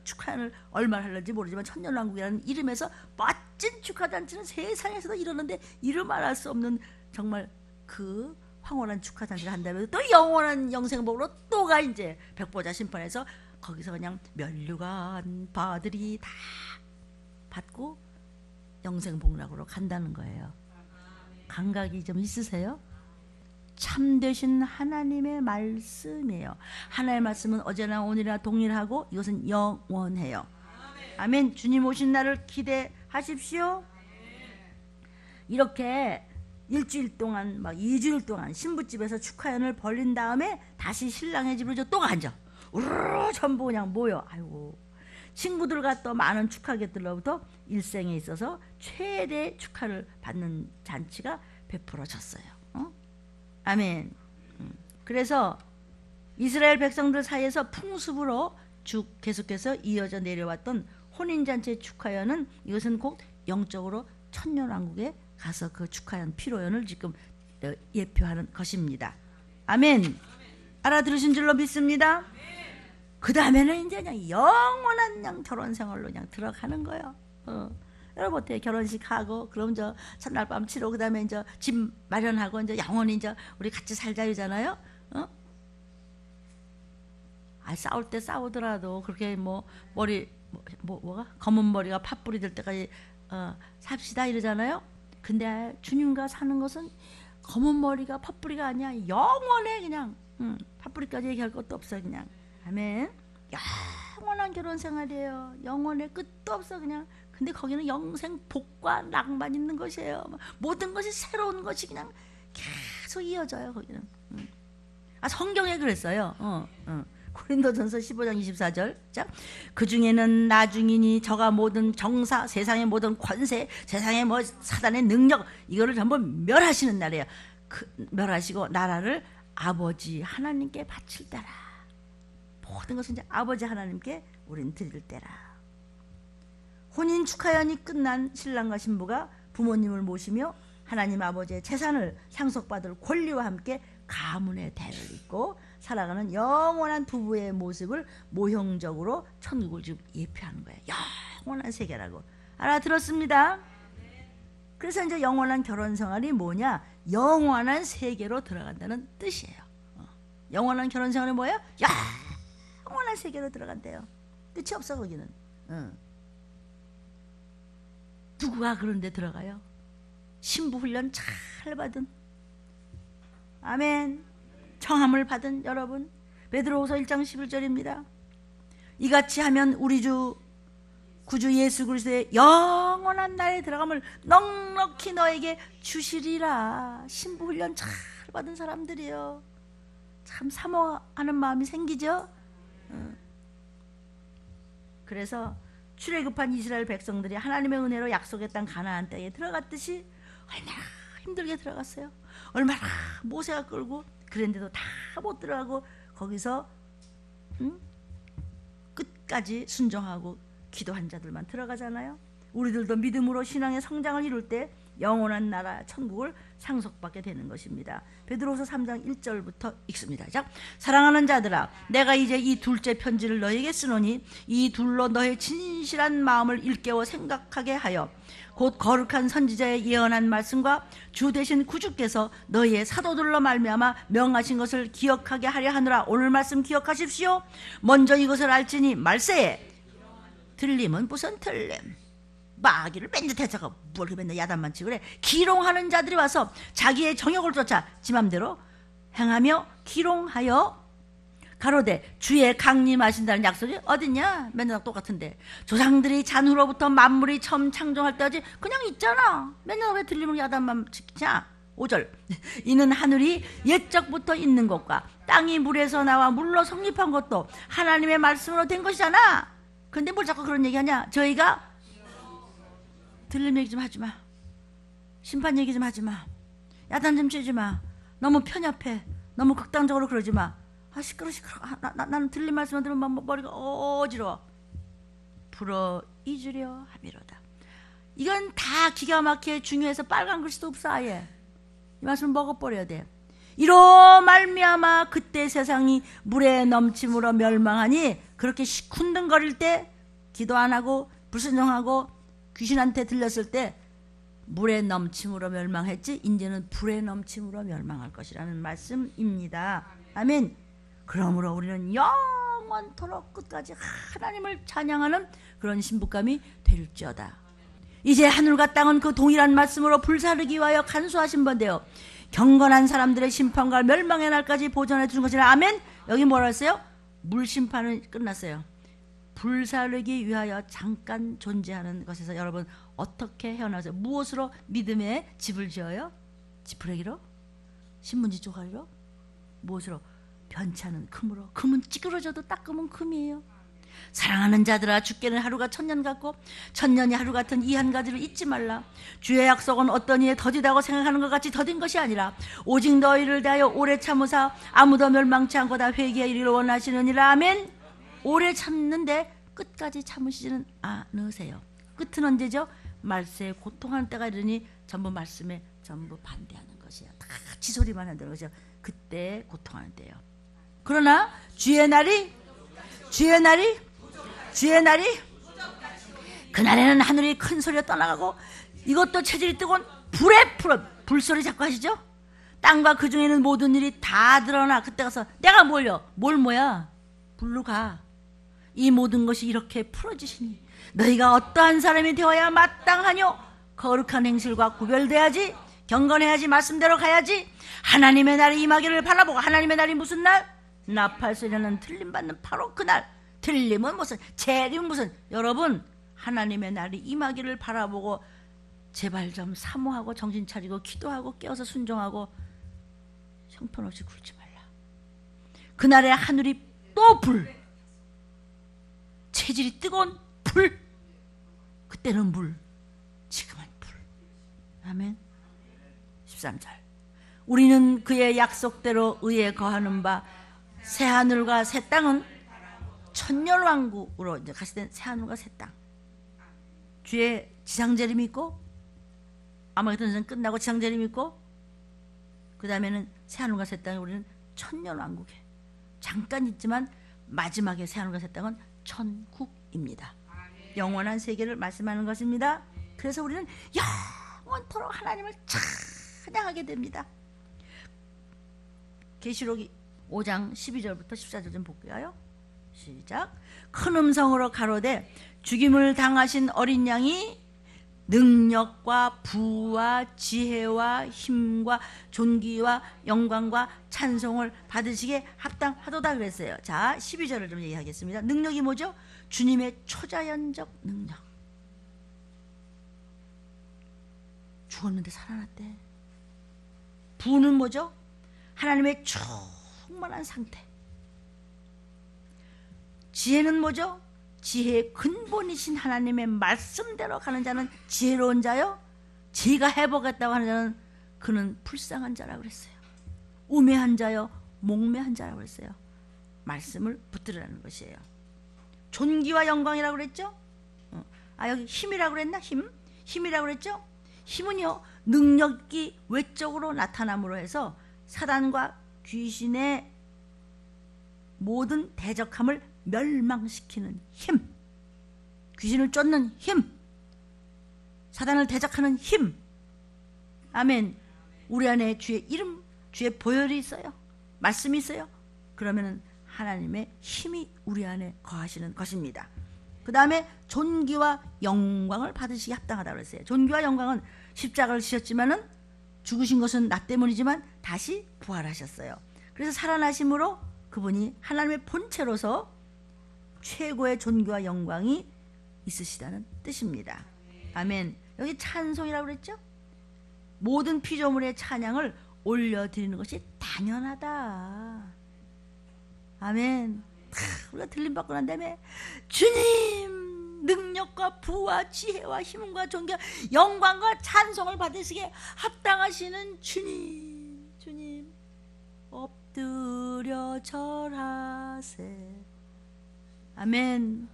축하연을 얼마나 하는지 모르지만 천년왕국이라는 이름에서 멋진 축하잔치는 세상에서도 이러는데 이루 말할 수 없는 정말 그 황홀한 축하잔치를 한다면 또 영원한 영생복으로 또가 이제 백보자 심판에서 거기서 그냥 면류관 바들이 다 받고 영생복락으로 간다는 거예요. 감각이 좀 있으세요? 참되신 하나님의 말씀이에요. 하나님의 말씀은 어제나 오늘이나 동일하고 이것은 영원해요. 아멘. 주님 오신 날을 기대하십시오. 이렇게 일주일 동안 막 2주일 동안 신부집에서 축하연을 벌린 다음에 다시 신랑의 집으로 또 가죠. 우르르 전부 그냥 모여. 아이고, 친구들과 또 많은 축하객들로부터 일생에 있어서 최대 축하를 받는 잔치가 베풀어졌어요. 아멘. 그래서 이스라엘 백성들 사이에서 풍습으로 쭉 계속해서 이어져 내려왔던 혼인잔치의 축하연은 이것은 곧 영적으로 천년왕국에 가서 그 축하연 피로연을 지금 예표하는 것입니다. 아멘. 알아들으신 줄로 믿습니다. 그 다음에는 이제 그냥 영원한 그냥 결혼 생활로 그냥 들어가는 거예요. 여러분 어때요? 결혼식 하고 그럼 저 첫날 밤 치러 그 다음에 이제 집 마련하고 이제 영원히 이제 우리 같이 살자 이러잖아요. 싸울 때 싸우더라도 그렇게 뭐 머리 뭐가 검은 머리가 팥불이 될 때까지 삽시다 이러잖아요. 근데 주님과 사는 것은 검은 머리가 팥불이가 아니야. 영원해 그냥. 팥불이까지 얘기할 것도 없어 그냥. 아멘. 영원한 결혼 생활이에요. 영원해 끝도 없어 그냥. 근데 거기는 영생 복과 낭만 있는 것이에요. 모든 것이 새로운 것이 그냥 계속 이어져요 거기는. 성경에 그랬어요. 고린도전서 15장 24절. 자, 그 중에는 나중이니 저가 모든 정사, 세상의 모든 권세, 세상의 뭐 사단의 능력 이거를 전부 멸하시는 날이에요. 멸하시고 나라를 아버지 하나님께 바칠 때라. 모든 것은 이제 아버지 하나님께 우린 드릴 때라. 혼인 축하연이 끝난 신랑과 신부가 부모님을 모시며 하나님 아버지의 재산을 상속받을 권리와 함께 가문의 대를 잇고 살아가는 영원한 부부의 모습을 모형적으로 천국을 지금 예표하는 거예요. 영원한 세계라고. 알아들었습니다. 그래서 이제 영원한 결혼 생활이 뭐냐? 영원한 세계로 들어간다는 뜻이에요. 영원한 결혼 생활이 뭐예요? 영원한 세계로 들어간대요. 끝이 없어 거기는. 누구가 그런데 들어가요? 신부 훈련 잘 받은, 아멘, 청함을 받은 여러분. 베드로후서 1장 11절입니다. 이같이 하면 우리 주 구주 예수 그리스도의 영원한 나라에 들어감을 넉넉히 너에게 주시리라. 신부 훈련 잘 받은 사람들이요. 참 사모하는 마음이 생기죠. 그래서 출애굽한 이스라엘 백성들이 하나님의 은혜로 약속의 땅 가나안 땅에 들어갔듯이 얼마나 힘들게 들어갔어요. 얼마나 모세가 끌고 그랬는데도 다 못 들어가고 거기서 끝까지 순종하고 기도한 자들만 들어가잖아요. 우리들도 믿음으로 신앙의 성장을 이룰 때 영원한 나라 천국을 상속받게 되는 것입니다. 베드로후서 3장 1절부터 읽습니다. 자, 사랑하는 자들아, 내가 이제 이 둘째 편지를 너에게 쓰노니 이 둘로 너의 진실한 마음을 일깨워 생각하게 하여 곧 거룩한 선지자의 예언한 말씀과 주 되신 구주께서 너희의 사도들로 말미암아 명하신 것을 기억하게 하려 하노라. 오늘 말씀 기억하십시오. 먼저 이것을 알지니 말세에 들림은 무슨 틀림, 마귀를 맨날 대적하고 뭘 이렇게 맨날 야단만 치고 그래. 기롱하는 자들이 와서 자기의 정욕을 쫓아 지 맘대로 행하며 기롱하여 가로되 주의 강림하신다는 약속이 어딨냐? 맨날 똑같은데. 조상들이 잔후로부터 만물이 처음 창조할 때까지 그냥 있잖아. 맨날 왜 들리면 야단만 치냐? 5절 이는 하늘이 옛적부터 있는 것과 땅이 물에서 나와 물로 성립한 것도 하나님의 말씀으로 된 것이잖아. 근데 뭘 자꾸 그런 얘기하냐? 저희가 들림 얘기 좀 하지 마. 심판 얘기 좀 하지 마. 야단 좀 치지 마. 너무 편협해. 너무 극단적으로 그러지 마. 시끄러. 나는 들린 말씀만 들으면 머리가 어지러워. 불어 잊으려 함이로다. 이건 다 기가 막히게 중요해서 빨간 글씨도 없어 아예. 이 말씀을 먹어버려야 돼. 이로 말미암아 그때 세상이 물에 넘침으로 멸망하니 그렇게 시큰둥거릴 때 기도 안 하고 불순종하고 귀신한테 들렸을 때 물에 넘침으로 멸망했지 이제는 불에 넘침으로 멸망할 것이라는 말씀입니다. 아멘. 그러므로 우리는 영원토록 끝까지 하나님을 찬양하는 그런 신부감이 될지어다. 이제 하늘과 땅은 그 동일한 말씀으로 불사르기 위하여 간수하신 번데요 경건한 사람들의 심판과 멸망의 날까지 보존해 주는 것이라. 아멘. 여기 뭐라 했어요? 물심판은 끝났어요. 불사르기 위하여 잠깐 존재하는 것에서 여러분 어떻게 헤어나세요? 무엇으로 믿음의 집을 지어요? 지푸레기로? 신문지 쪼가리로? 무엇으로? 변치 않은 금으로. 금은 찌그러져도 닦으면 금이에요. 사랑하는 자들아 주께는 하루가 천년 같고 천년이 하루 같은 이 한 가지를 잊지 말라. 주의 약속은 어떤 이에 더디다고 생각하는 것 같이 더딘 것이 아니라 오직 너희를 대하여 오래 참으사 아무도 멸망치 않고 다 회개에 이르기를 원하시느니라. 아멘. 오래 참는데 끝까지 참으시지는 않으세요. 끝은 언제죠? 말세에 고통하는 때가 이르니 전부 말씀에 전부 반대하는 것이야. 다 지소리만 한다는 거죠. 그때 고통하는 때예요. 그러나 주의 날이 그날에는 하늘이 큰 소리가 떠나가고 이것도 체질이 뜨거운 불에 풀어. 불소리 자꾸 하시죠? 땅과 그 중에 있는 모든 일이 다 드러나. 그때 가서 내가 뭘요? 뭘 뭐야? 불로 가. 이 모든 것이 이렇게 풀어지시니 너희가 어떠한 사람이 되어야 마땅하뇨? 거룩한 행실과 구별돼야지. 경건해야지. 말씀대로 가야지. 하나님의 날이 임하기를 바라보고. 하나님의 날이 무슨 날? 나팔소리는 틀림받는 바로 그날. 틀림은 무슨, 재림은 무슨. 여러분 하나님의 날이 임하기를 바라보고 제발 좀 사모하고 정신 차리고 기도하고 깨어서 순종하고 형편없이 굴지 말라. 그날에 하늘이 또 불, 체질이 뜨거운 불. 그때는 물, 지금은 불. 아멘. 13절 우리는 그의 약속대로 의에 거하는 바 새하늘과 새 땅은 천년왕국으로 이제 가실 땐 새하늘과 새 땅. 주의 지상재림 있고 아마겟돈 전쟁 끝나고 지상재림 있고 그 다음에는 새하늘과 새 땅에 우리는 천년왕국에 잠깐 있지만 마지막에 새하늘과 새 땅은 천국입니다. 영원한 세계를 말씀하는 것입니다. 그래서 우리는 영원토록 하나님을 찬양하게 됩니다. 계시록 5장 12절부터 14절 좀 볼게요. 시작. 큰 음성으로 가로되 죽임을 당하신 어린 양이 능력과 부와 지혜와 힘과 존귀와 영광과 찬송을 받으시기에 합당하도다 그랬어요. 자, 12절을 좀 얘기하겠습니다. 능력이 뭐죠? 주님의 초자연적 능력. 죽었는데 살아났대. 부는 뭐죠? 하나님의 충만한 상태. 지혜는 뭐죠? 지혜의 근본이신 하나님의 말씀대로 가는 자는 지혜로운 자요. 지가 해보겠다고 하는 자는 그는 불쌍한 자라고 그랬어요. 우매한 자요, 목매한 자라고 그랬어요. 말씀을 붙들으라는 것이에요. 존귀와 영광이라고 그랬죠? 여기 힘이라고 그랬나? 힘이라고 그랬죠? 힘은요, 능력이 외적으로 나타남으로 해서 사단과 귀신의 모든 대적함을 멸망시키는 힘, 귀신을 쫓는 힘, 사단을 대적하는 힘. 아멘. 우리 안에 주의 이름, 주의 보혈이 있어요. 말씀이 있어요. 그러면 하나님의 힘이 우리 안에 거하시는 것입니다. 그 다음에 존귀와 영광을 받으시기 합당하다고 그랬어요. 존귀와 영광은 십자가를 지셨지만은 죽으신 것은 나 때문이지만 다시 부활하셨어요. 그래서 살아나심으로 그분이 하나님의 본체로서 최고의 존귀와 영광이 있으시다는 뜻입니다. 아멘. 여기 찬송이라고 그랬죠? 모든 피조물의 찬양을 올려드리는 것이 당연하다. 아멘. 우리가 들림받고 난 다음에 주님 능력과 부와 지혜와 힘과 존귀와 영광과 찬송을 받으시기에 합당하시는 주님, 주님 엎드려 절하세. 아멘.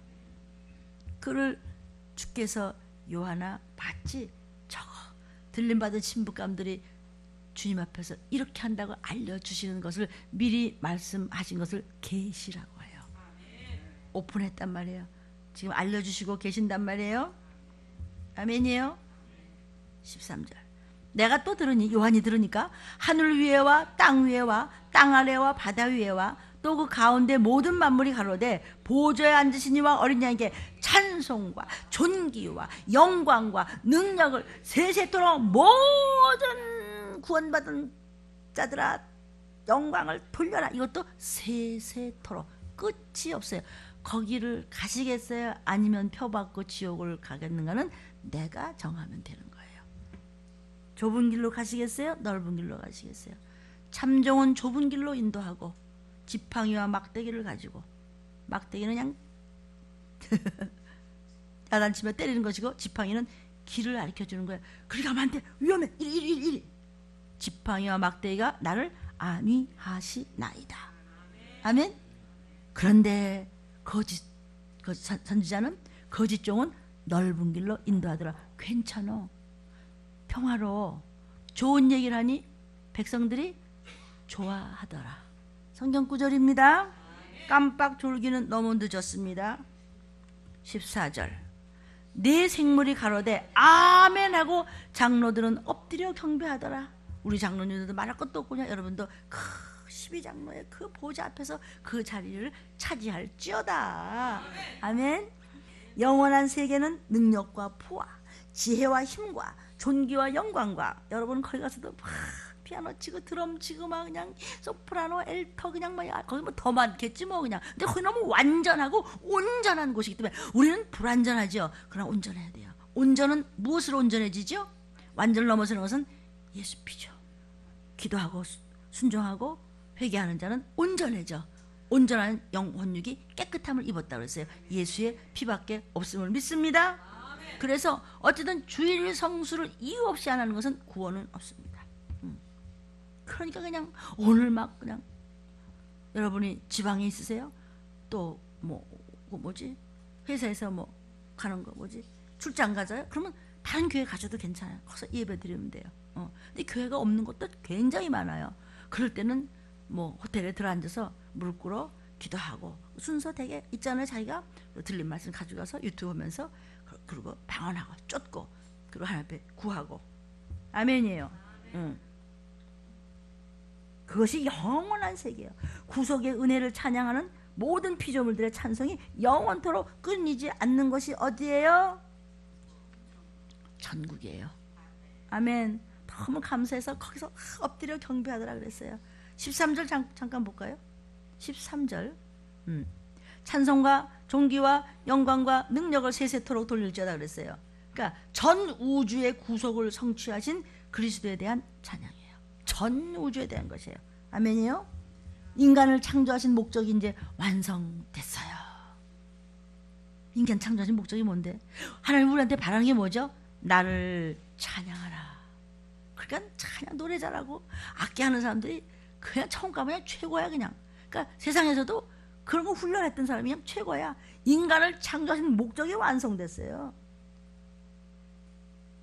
그를 주께서 요하나 봤지? 저거 들림받은 신부감들이 주님 앞에서 이렇게 한다고 알려주시는 것을 미리 말씀하신 것을 계시라고 해요. 오픈했단 말이에요. 지금 알려주시고 계신단 말이에요. 아멘이에요. 13절 내가 또 들으니, 요한이 들으니까 하늘 위에와 땅 위에와 땅 아래와 바다 위에와 또 그 가운데 모든 만물이 가로되 보좌에 앉으신 이와 어린 양에게 찬송과 존귀와 영광과 능력을 세세토록 모든 구원받은 자들아 영광을 돌려라. 이것도 세세토록 끝이 없어요. 거기를 가시겠어요? 아니면 표받고 지옥을 가겠는가는 내가 정하면 되는 거예요. 좁은 길로 가시겠어요? 넓은 길로 가시겠어요? 참종은 좁은 길로 인도하고 지팡이와 막대기를 가지고, 막대기는 그냥 야단치며 때리는 것이고 지팡이는 길을 가르쳐주는 거예요. 그리 가면 안 돼. 위험해. 이리. 지팡이와 막대기가 나를 안위하시나이다. 아멘. 그런데 거짓 선지자는 거짓 종은 넓은 길로 인도하더라. 괜찮아. 평화로워. 좋은 얘기를 하니 백성들이 좋아하더라. 성경 구절입니다. 깜빡 졸기는 너무 늦었습니다. 14절 네 생물이 가로되 아멘 하고 장로들은 엎드려 경배하더라. 우리 장로님들도 말할 것도 없고 그냥 여러분도 그 12장로의 그 보좌 앞에서 그 자리를 차지할지어다. 아멘. 영원한 세계는 능력과 부와 지혜와 힘과 존귀와 영광과, 여러분 거기 가서도 피아노 치고 드럼 치고 막 그냥 소프라노 엘터 그냥 막 거기 뭐 더 많겠지 뭐 그냥. 근데 거기 너무 완전하고 온전한 곳이기 때문에 우리는 불완전하죠. 그러나 온전해야 돼요. 온전은 무엇으로 온전해지죠? 완전을 넘어서는 것은 예수 피죠. 기도하고 순종하고 회개하는 자는 온전해져. 온전한 영혼육이 깨끗함을 입었다 그랬어요. 예수의 피밖에 없음을 믿습니다. 그래서 어쨌든 주일 성수를 이유 없이 안 하는 것은 구원은 없습니다. 그러니까 그냥 오늘 막 그냥 여러분이 지방에 있으세요? 또 뭐지? 회사에서 뭐 가는 거 뭐지? 출장 가자요? 그러면 다른 교회 가셔도 괜찮아요. 거기서 예배 드리면 돼요. 근데 교회가 없는 것도 굉장히 많아요. 그럴 때는 뭐 호텔에 들어앉아서 무릎 꿇어 기도하고 순서 되게 있잖아요. 자기가 들린 말씀 가져가서 유튜브 보면서 그리고 방언하고 쫓고 그리고 하나님 앞에 구하고. 아멘이에요. 그것이 영원한 세계예요. 구속의 은혜를 찬양하는 모든 피조물들의 찬송이 영원토록 끊이지 않는 것이 어디예요? 천국이에요. 아멘. 너무 감사해서 거기서 엎드려 경배하더라 그랬어요. 13절 잠깐 볼까요? 13절 찬송과 존귀와 영광과 능력을 세세토록 돌릴지어다 그랬어요. 그러니까 전 우주의 구속을 성취하신 그리스도에 대한 찬양이에요. 전 우주에 대한 것이에요. 아멘이요. 인간을 창조하신 목적이 이제 완성됐어요. 인간 창조하신 목적이 뭔데? 하나님 우리한테 바라는 게 뭐죠? 나를 찬양하라. 그러니까 찬양 노래 잘하고 악기하는 사람들이 그냥 천국 가면 그냥 최고야 그냥. 그러니까 세상에서도 그런 거 훈련했던 사람이 그냥 최고야. 인간을 창조하신 목적이 완성됐어요.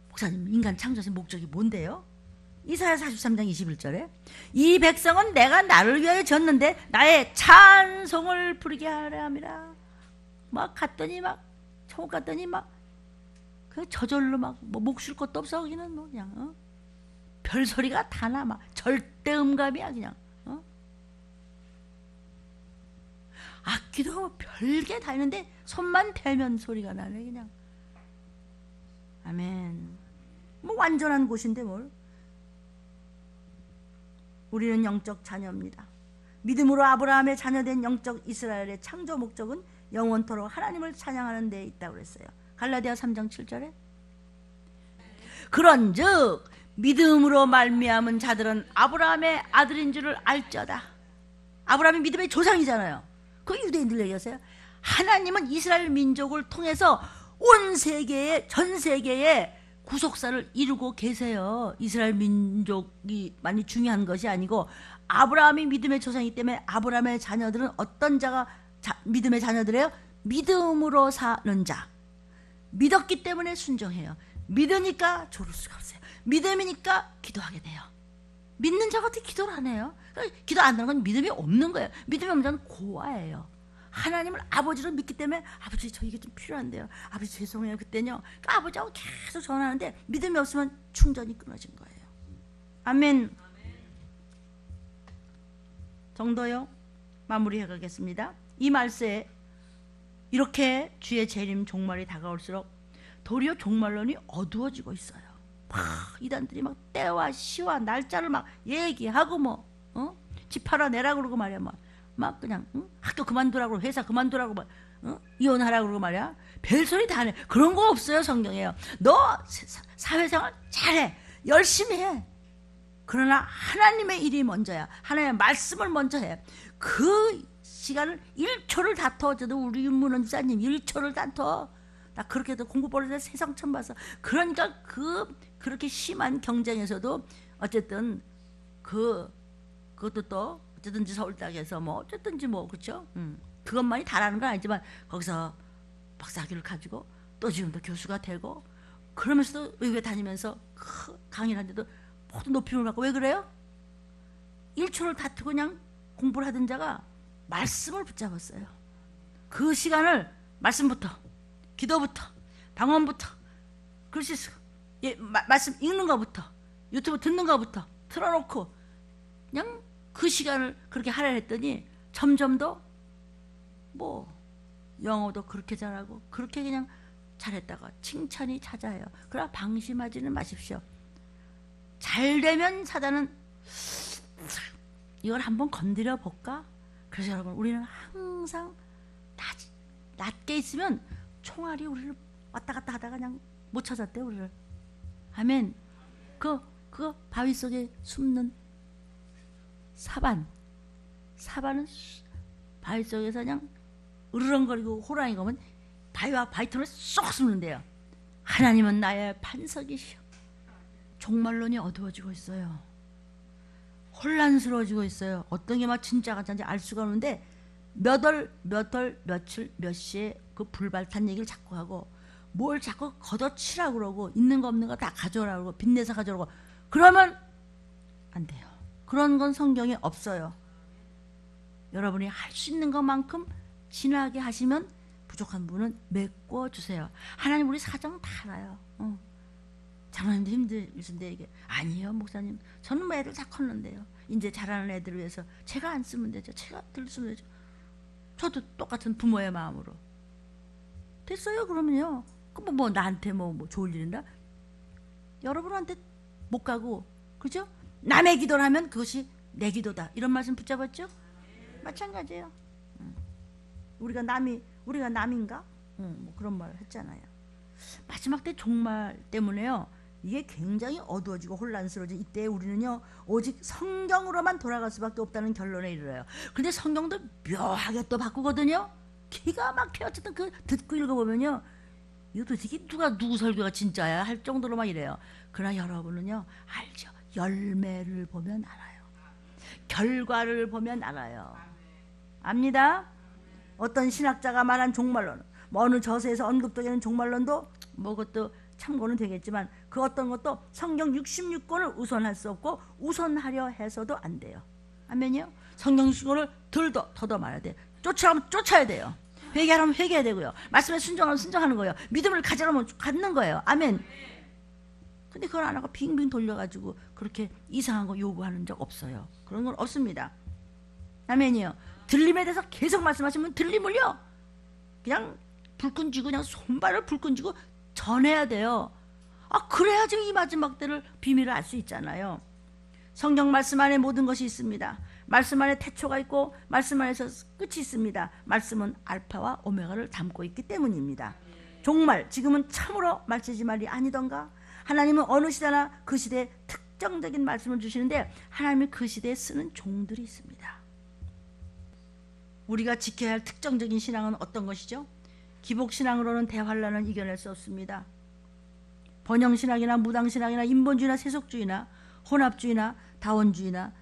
목사님, 인간 창조하신 목적이 뭔데요? 이사야 43장 21절에 이 백성은 내가 나를 위하여 졌는데 나의 찬송을 부르게 하려 함이라. 막 갔더니 막 천국 갔더니 막 그 저절로 막 뭐 목 쉴 것도 없어. 거기는 뭐 그냥 별소리가 다 나. 막 절대 음감이야 그냥. 악기도 하고 별게 다 있는데 손만 대면 소리가 나네 그냥. 아멘. 뭐 완전한 곳인데 뭘. 우리는 영적 자녀입니다. 믿음으로 아브라함의 자녀된 영적 이스라엘의 창조 목적은 영원토록 하나님을 찬양하는 데 있다고 그랬어요. 갈라디아 3장 7절에 그런즉 믿음으로 말미암은 자들은 아브라함의 아들인 줄을 알쩌다. 아브라함이 믿음의 조상이잖아요. 그 유대인들 얘기하세요. 하나님은 이스라엘 민족을 통해서 온 세계에 전 세계에 구속사를 이루고 계세요. 이스라엘 민족이 많이 중요한 것이 아니고 아브라함이 믿음의 조상이기 때문에 아브라함의 자녀들은 어떤 자가 믿음의 자녀들이에요? 믿음으로 사는 자. 믿었기 때문에 순종해요. 믿으니까 조를 수가 없어요. 믿음이니까 기도하게 돼요. 믿는 자가 어떻게 기도를 안 해요? 기도 안 하는 건 믿음이 없는 거예요. 믿음이 없는 자는 고아예요. 하나님을 아버지로 믿기 때문에 아버지 저 이게 좀 필요한데요. 아버지 죄송해요. 그때는요. 그러니까 아버지하고 계속 전화하는데 믿음이 없으면 충전이 끊어진 거예요. 아멘. 정도요. 마무리해 가겠습니다. 이 말세에 이렇게 주의 재림 종말이 다가올수록 도리어 종말론이 어두워지고 있어요. 막 이단들이 막 때와 시와 날짜를 막 얘기하고 뭐 집 팔아내라 그러고 말이야 막 그냥 학교 그만두라고 회사 그만두라고 막 이혼하라 그러고 말이야. 별소리 다 해. 그런 거 없어요. 성경에요. 너 사회생활 잘해. 열심히 해. 그러나 하나님의 일이 먼저야. 하나님의 말씀을 먼저 해. 그 시간을 1초를 다퉈. 저도 우리 윤문원지사님 1초를 다퉈. 나 그렇게도 공부 벌어서 세상 처음 봤어. 그러니까 그렇게 심한 경쟁에서도 어쨌든 그것도 또 어쨌든지 서울대학에서 뭐 어쨌든지 뭐 그렇죠. 그것만이 다라는 건 아니지만 거기서 박사학위를 가지고 또 지금도 교수가 되고 그러면서도 외국에 다니면서 강의를 하는데도 모두 높임을 받고. 왜 그래요? 1초를 다투고 그냥 공부를 하던 자가 말씀을 붙잡았어요. 그 시간을 말씀부터 기도부터 방언부터 글씨 말씀 읽는 것부터 유튜브 듣는 것부터 틀어놓고 그냥 그 시간을 그렇게 하려 했더니 점점 더 뭐 영어도 그렇게 잘하고 그렇게 그냥 잘했다가 칭찬이 찾아요. 그러나 방심하지는 마십시오. 잘 되면 사단은 이걸 한번 건드려 볼까? 그래서 여러분 우리는 항상 낮게 있으면 총알이 우리를 왔다 갔다 하다가 그냥 못 찾았대요. 우리를. 아멘. 그 바위 속에 숨는 사반은 바위 속에서 그냥 으르렁거리고 호랑이 가면 바위와 바위 틈을 쏙 숨는데요. 하나님은 나의 반석이시오. 종말론이 어두워지고 있어요. 혼란스러워지고 있어요. 어떤 게 막 진짜가 진짜인지 알 수가 없는데 몇 월, 며칠, 몇 시에 그 불발탄 얘기를 자꾸 하고 뭘 자꾸 걷어치라고 그러고 있는 거 없는 거 다 가져오라고 그러고 빚내서 가져오라고. 그러면 안 돼요. 그런 건 성경에 없어요. 여러분이 할 수 있는 것만큼 진하게 하시면 부족한 부분은 메꿔주세요. 하나님 우리 사정 다 알아요. 장로님도 힘드신데 이게 아니에요 목사님. 저는 뭐 애들 다 컸는데요. 이제 자라는 애들을 위해서 제가 안 쓰면 되죠. 제가 들 쓰면 되죠. 저도 똑같은 부모의 마음으로 됐어요. 그러면요. 뭐 나한테 뭐 좋을 일인가? 여러분한테 못 가고 그죠? 남의 기도를 하면 그것이 내 기도다. 이런 말씀 붙잡았죠? 마찬가지예요. 우리가 남인가? 뭐 그런 말 했잖아요. 마지막 때 종말 때문에요. 이게 굉장히 어두워지고 혼란스러워져. 이때 우리는요 오직 성경으로만 돌아갈 수밖에 없다는 결론에 이르러요. 근데 성경도 묘하게 또 바꾸거든요. 기가 막혀. 어쨌든 그 듣고 읽어보면요 이거 도대체 누구 설교가 진짜야 할 정도로 막 이래요. 그러나 여러분은요 알죠. 열매를 보면 알아요. 결과를 보면 알아요. 압니다. 어떤 신학자가 말한 종말론, 뭐 어느 저서에서 언급되는 종말론도 뭐 그것도 참고는 되겠지만 그 어떤 것도 성경 66권을 우선할 수 없고 우선하려 해서도 안 돼요. 아멘이요? 성경 66권을 더더 말해야 돼요. 쫓아가면 쫓아야 돼요. 회개하려면 회개해야 되고요. 말씀에 순종하면 순종하는 거예요. 믿음을 가지려면 갖는 거예요. 아멘. 근데 그걸 안 하고 빙빙 돌려가지고 그렇게 이상한 거 요구하는 적 없어요. 그런 건 없습니다. 아멘이요. 들림에 대해서 계속 말씀하시면 들림을요 그냥 불 끈지고 그냥 손발을 불 끈지고 전해야 돼요. 그래야지 이 마지막 때를 비밀을 알 수 있잖아요. 성경 말씀 안에 모든 것이 있습니다. 말씀 안에 태초가 있고 말씀 안에서 끝이 있습니다. 말씀은 알파와 오메가를 담고 있기 때문입니다. 정말 지금은 참으로 말세지 말이 아니던가? 하나님은 어느 시대나 그 시대에 특정적인 말씀을 주시는데 하나님이 그 시대에 쓰는 종들이 있습니다. 우리가 지켜야 할 특정적인 신앙은 어떤 것이죠? 기복신앙으로는 대환란을 이겨낼 수 없습니다. 번영신앙이나 무당신앙이나 인본주의나 세속주의나 혼합주의나 다원주의나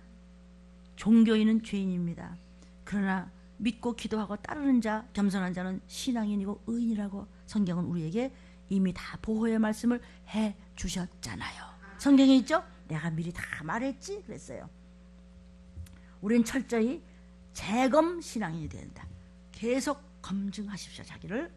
종교인은 죄인입니다. 그러나 믿고 기도하고 따르는 자, 겸손한 자는 신앙인이고 의인이라고 성경은 우리에게 이미 다 보호의 말씀을 해 주셨잖아요. 성경에 있죠? 내가 미리 다 말했지 그랬어요. 우린 철저히 재검 신앙인이 된다. 계속 검증하십시오. 자기를.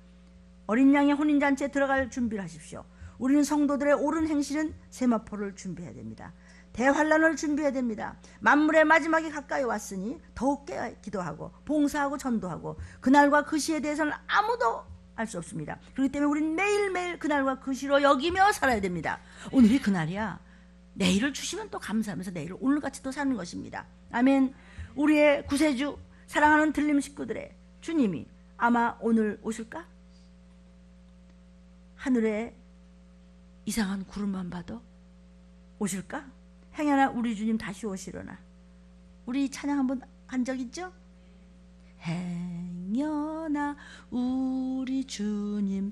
어린 양의 혼인잔치에 들어갈 준비를 하십시오. 우리는 성도들의 옳은 행실은 세마포를 준비해야 됩니다. 대환란을 준비해야 됩니다. 만물의 마지막이 가까이 왔으니 더욱 깨어 기도하고 봉사하고 전도하고 그날과 그 시에 대해서는 아무도 알 수 없습니다. 그렇기 때문에 우리는 매일매일 그날과 그 시로 여기며 살아야 됩니다. 오늘이 그날이야. 내일을 주시면 또 감사하면서 내일을 오늘같이 또 사는 것입니다. 아멘. 우리의 구세주 사랑하는 들림 식구들의 주님이 아마 오늘 오실까? 하늘에 이상한 구름만 봐도 오실까? 행여나 우리 주님 다시 오시려나? 우리 찬양 한번 한 적 있죠? 행여나 우리 주님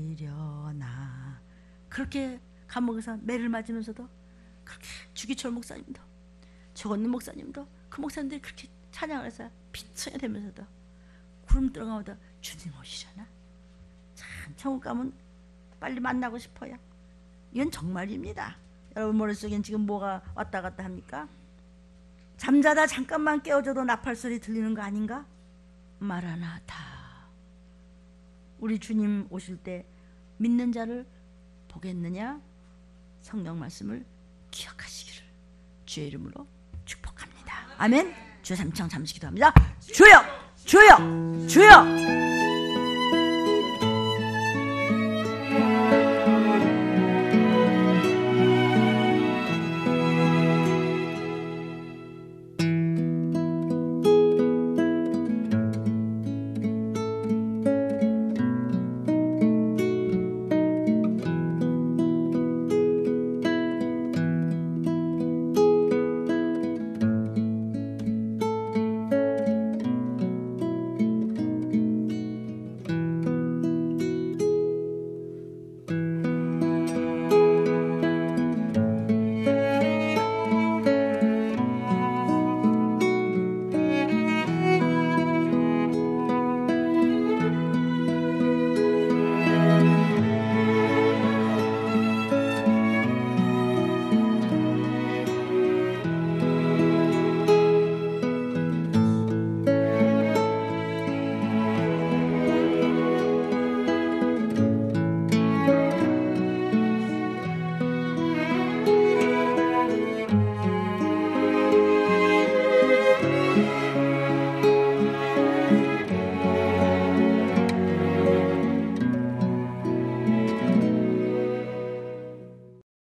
오시려나. 그렇게 감옥에서 매를 맞으면서도 그렇게 주기철 목사님도 최건능 목사님도 그 목사님들이 그렇게 찬양을 해서 피청이 되면서도 구름 들어가면서 주님 오시려나? 참 천국 가면 빨리 만나고 싶어요. 이건 정말입니다. 여러분 머릿속엔 지금 뭐가 왔다 갔다 합니까? 잠자다 잠깐만 깨어져도 나팔소리 들리는 거 아닌가? 마라나타. 우리 주님 오실 때 믿는 자를 보겠느냐? 성경 말씀을 기억하시기를 주의 이름으로 축복합니다. 아멘. 주여 삼청 잠시 기도합니다. 주여 주여 주여